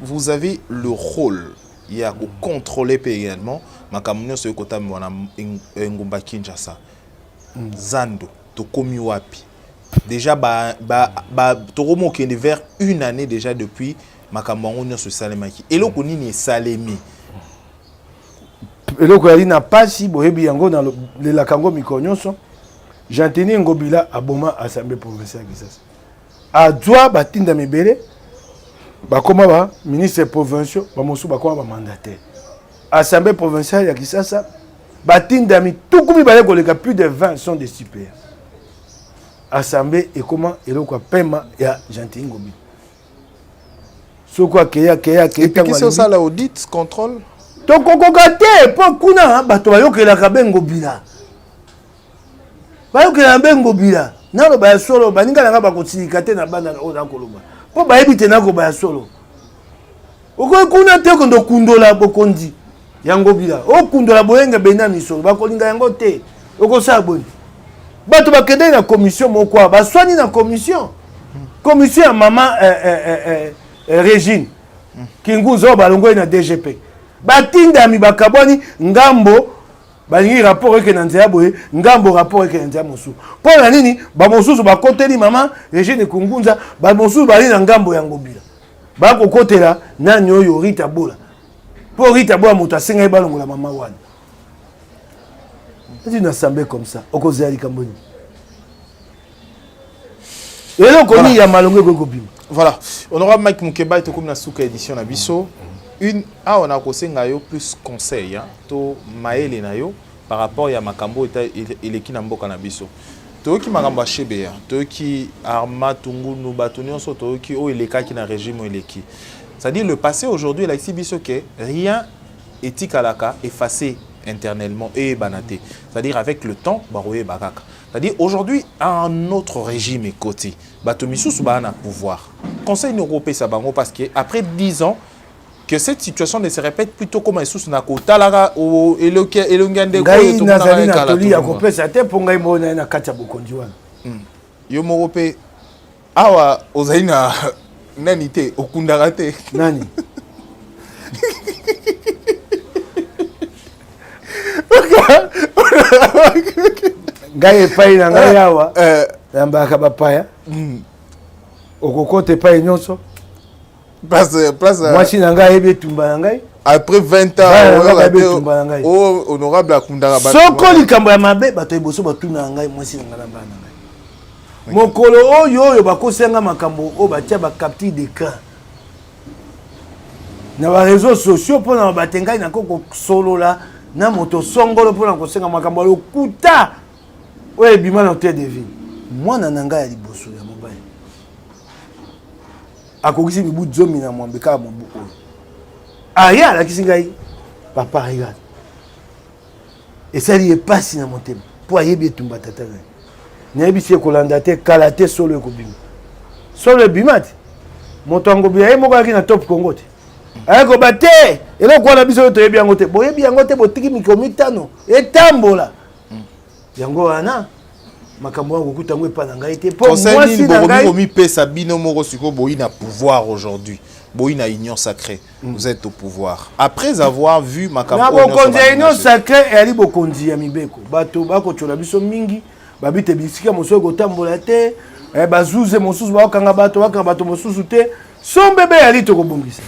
vous avez le rôle il y a contrôler également makamunyo ce côté mwana ngumba Kinshasa Zando to komi wapi déjà toromo qui est vers une année déjà depuis makamunyo ce salemaki eloko nini salemi eloko yali na pasi boyebi yango na le lakango mikonyonso Jantini Ngobila aboma assemblée provinciale Kisasa. A droit batinda mebele bakoma ba ministre provincial ba mosu bakoma ba mandataire. Assemblée provinciale ya Kisasa batinda mi tukumi bale koleka plus de 20 sont des super. Assemblée et comment eloko paiement ya Jantini Ngobila. Soko keya tango. Qu'est-ce ça la audit contrôle? To kokokate po kuna bato bayokela ka Ngobila. Bayo kena bengo bila nalo baya solo baninga nanga bakotsika te na banda na oza koloba po bayebi te nako baya solo oko kuna te ko ndo kundola bokondi yango bila o kundola boyenga bena misolo bakolinga yango te oko saboni bato bakende na commission moko ba swani na commission ya mama Régine Kinguzo balongo na DGP batinda mi bakaboni ngambo balingi rapport eke na nzela boye ngambo rapport eke na nzela mosu po na nini ba mosusu bakoteli mama Regine Kungunza ba mosusu bali na ngambo ya Ngobila bakokotela nani oyo Rita Bola po Rita Bola moto asenga balongola mama wana c'est une assemblée comme ça okozali kamboni elo koni ya malongo kokobima. Voilà, honorable Mike Mukeba est comme na souka édition na biso. Une on a kosenga yo plus conseil hein to maele na yo par rapport ya makambo eleki na mboka na biso to ki makambo chebe to ki arma tungunu batuni on to ki o eleka ki na régime eleki c'est-à-dire le passé aujourd'hui la biso que rien éthique alaka effacé internellement et banaté c'est-à-dire avec le temps baroye bakaka c'est-à-dire aujourd'hui un autre régime est côté batomisu sou ba na pouvoir conseil européen ça bango parce que après 10 ans que cette situation ne se répète plutôt comme sous na ko talaga o elongande ko to na na toli ya ko pesa te ponga imona na kacha bokonji wana yo morope awa ozaina nani te okundaka te nani ngai epai na ngai awa yambaka bapaya okokote epai nyonso place mwasi na ngai ebi etumba na ngai après 20 ans oh honorable akundaka bato soko likambo ya mabe bato eboso batuna na ngai mwasi na ngai na bana na ngai mokolo oyo bakosenga makambo o batia ba capture d'écran na ba réseaux sociaux pona batengai na koko solola na moto songolo pona kosenga makambo lokuta oye bima na hotel de ville mwana na ngai ya liboso ya mobile akokisi mibu zomi na mwambe kaka mobu oyo aya alakisi ngai papa regarde esali epasi na motema mpo ayebi etumba tata ngai nayebisi ekolanda te kala te solo ekobima solo ebima te moto angobila ye moko ayaki na top congo te ayekoba te eloko wana biso oyo toyebi yango te boyebi yango te botiki mikro mitano etambola yango wana makambo yango kuta ngo epa na ngai te po moi si na ngai bomi pesa bino moko siko boyi na pouvoir aujourd'hui boyi na union sacrée vous êtes au pouvoir après avoir vu makambo na bokonzi ya union sacrée eyali bokonzi ya mibeko bato bakocola biso mingi babite bisika mosusu kotambola te bazuze mosusu bakanga bato mosusu te sombebe yali tokobongisa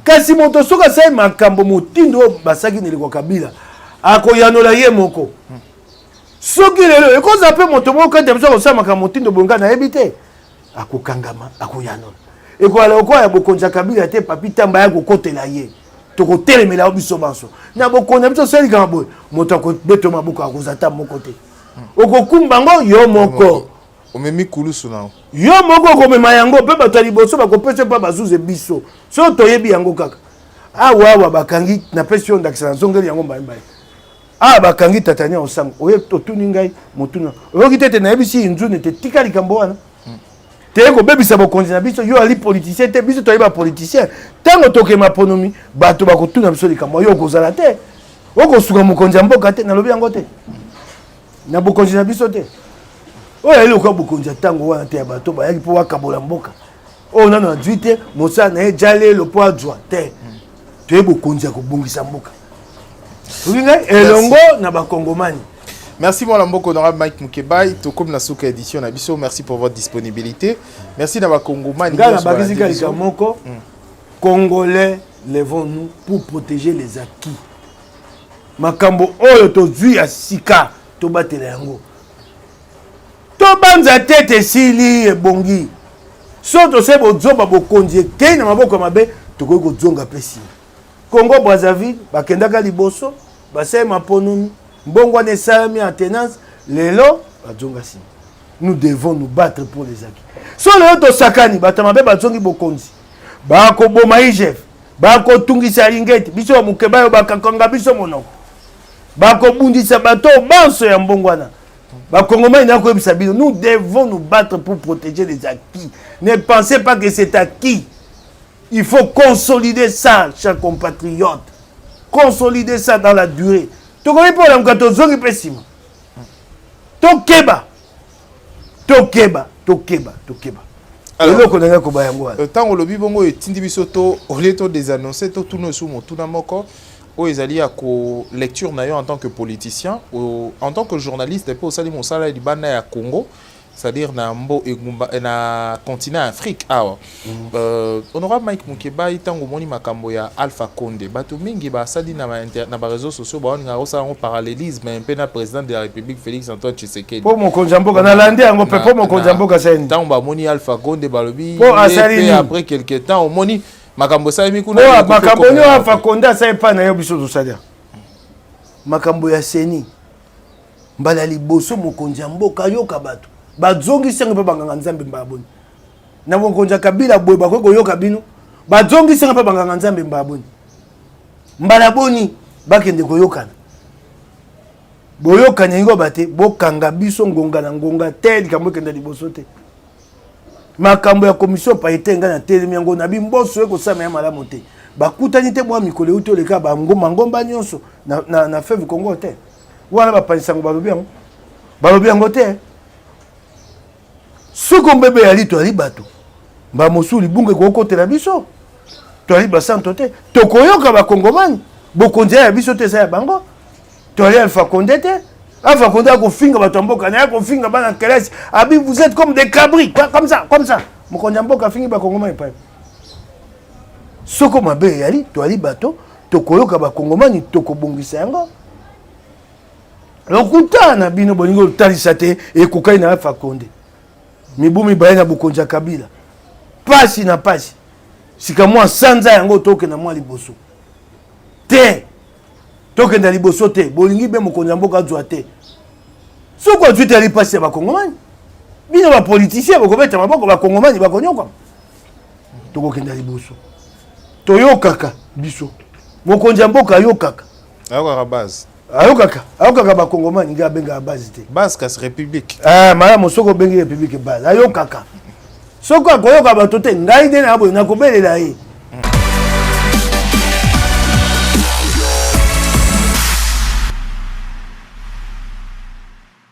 kasi moto soka sai makambo motindo basaki neliko kabila akoyanola ye moko soki lelo ekoza pe moto moko kete biso kosala makambo motindo bonga na yebi te akokangama akoyanola ekoala okoya bokonza kabila te papi tamba ya kokotela ye tokotelemela biso banso na bokonza biso selika boye moto akobeto maboko akozata moko te okokumba ngo yo moko omemi kulusu na yo moko komema yango pe bato ya liboso bakopesa mpa bazuze biso so toyebi yango kaka awa bakangi na pesi yo ndakisa na nzongeli yango mbayembaye bakangi tatania osango oye totuni ngai motuna oyoki tete nayebisi inzuni te tika likambo wana te kobebisa bokonzi na biso yo ali politicien te biso toyeba politicien ntango tokema ponomi bato bakotuna biso likambo yo okozala te okosuka mokonzi ya mboka te nalobi yango te na bokonzi na biso te oyo yali lokola bokonzi ya ntango wana te ya bato bayaki mpo wakabola mboka oyo nano azwi te mosala na ye ja lelo mpo azwa te toye bokonzi ya kobongisa mboka toki ngai elongo na bakongomani. Merci mon Lamboko, honorable Mike Mukebai, Tokom Nasuka édition Nabiso, merci pour votre disponibilité. Merci na bakongomani. Ngana bakizika likamoko Congolais, levons-nous pour protéger les acquis. Makambo oyo tozui ya sika to batela yango. To banza tete sili ebongi. Soto se bozoba bokonzi ke na maboko mabe tokoki kozonga pesi. Congo Brazzaville bakendaka liboso basai maponumi mbongo ne salami en tenance lelo bazonga sima. Nous devons nous battre pour les acquis. So lelo to sakani batamabe bazongi bokonzi. Bako boma IGF, bako tungisa lingeti, biso mukebayo bakakanga biso monoko. Bako bundisa bato banso ya mbongwana. Bakongomani na koyebisa bino, nous devons nous battre pour protéger les acquis. Ne pensez pas que c'est acquis. Il faut consolider ça, chers compatriotes. Consolider ça dans la durée. Tokomi po la mkato zongi pesima. Tokeba. Alors, tant que le bibongo est indivisoto, au lieu de désannoncer, tout nous sommes tout d'abord, où ils allaient à lecture d'ailleurs en tant que politicien, en tant que journaliste, et puis au salut mon salaire du Bana à Congo, c'est-à-dire dans le continent Afrique. Honorable Mike Mukebai, tant que moni makambo ya Alpha Condé, bato mingi ba sadi na ba réseaux sociaux, ba on a aussi un parallélisme un peu na président de la République Félix Antoine Tshisekedi. Pour mon konjambo na landi yango pe pour mon konjambo ka sen. Tant ba moni Alpha Condé balobi et après quelque temps moni makambo sa mi kuna makambo ni Alpha Condé sa pa na yo biso to sadia. Makambo ya seni. Mbala liboso mo konjambo ka yo ka bato. Bazongi senga pe banganga nzambe mbaboni. Na bokonja kabila boye bakoko yoka bino. Bazongi senga pe banganga nzambe mbaboni. Mbala boni bakende koyokana. Boyokanya ngo bate bokanga biso ngonga na ngonga te likambo kenda liboso te. Makambo ya commission pa etenga na telemi yango na bimboso eko sama ya malamu te. Bakutani te mwa mikole uto leka ba ngomba nyonso na feve Congo te. Wana ba panisango balobi yango te. Soko mbebe yali to ali bato ba mosuli bunge ko kotela biso to ali basanto te tokoyoka ba kongomani bokonzi ya biso te sa ya bango to ali Alpha Condé te Alpha Condé ko finga bato mboka na ko finga bana kelesi abi vous êtes comme des cabris comme ça mokonzi mboka fingi ba kongomani pa soko mabe yali to ali bato tokoyoka ba kongomani tokobongisa yango lokutana bino bolingo talisa te ekokai na Alpha Condé mibumi baena bokonja kabila pasi na pasi sika mwa sanza yango toke na mwa liboso te toke na liboso te bolingi be mokonja mboka zwa te soko azwite ali pasi ya bakongomani bino ba politicien bakobeta maboko bakongomani bakonyoka tokokenda liboso toyokaka biso mokonja mboka yokaka ayokaka bakongomani nga benga base te base kas république malamu soko bengi république base ayokaka soko akoyoka bato te ngai nde na boye nakobelela ye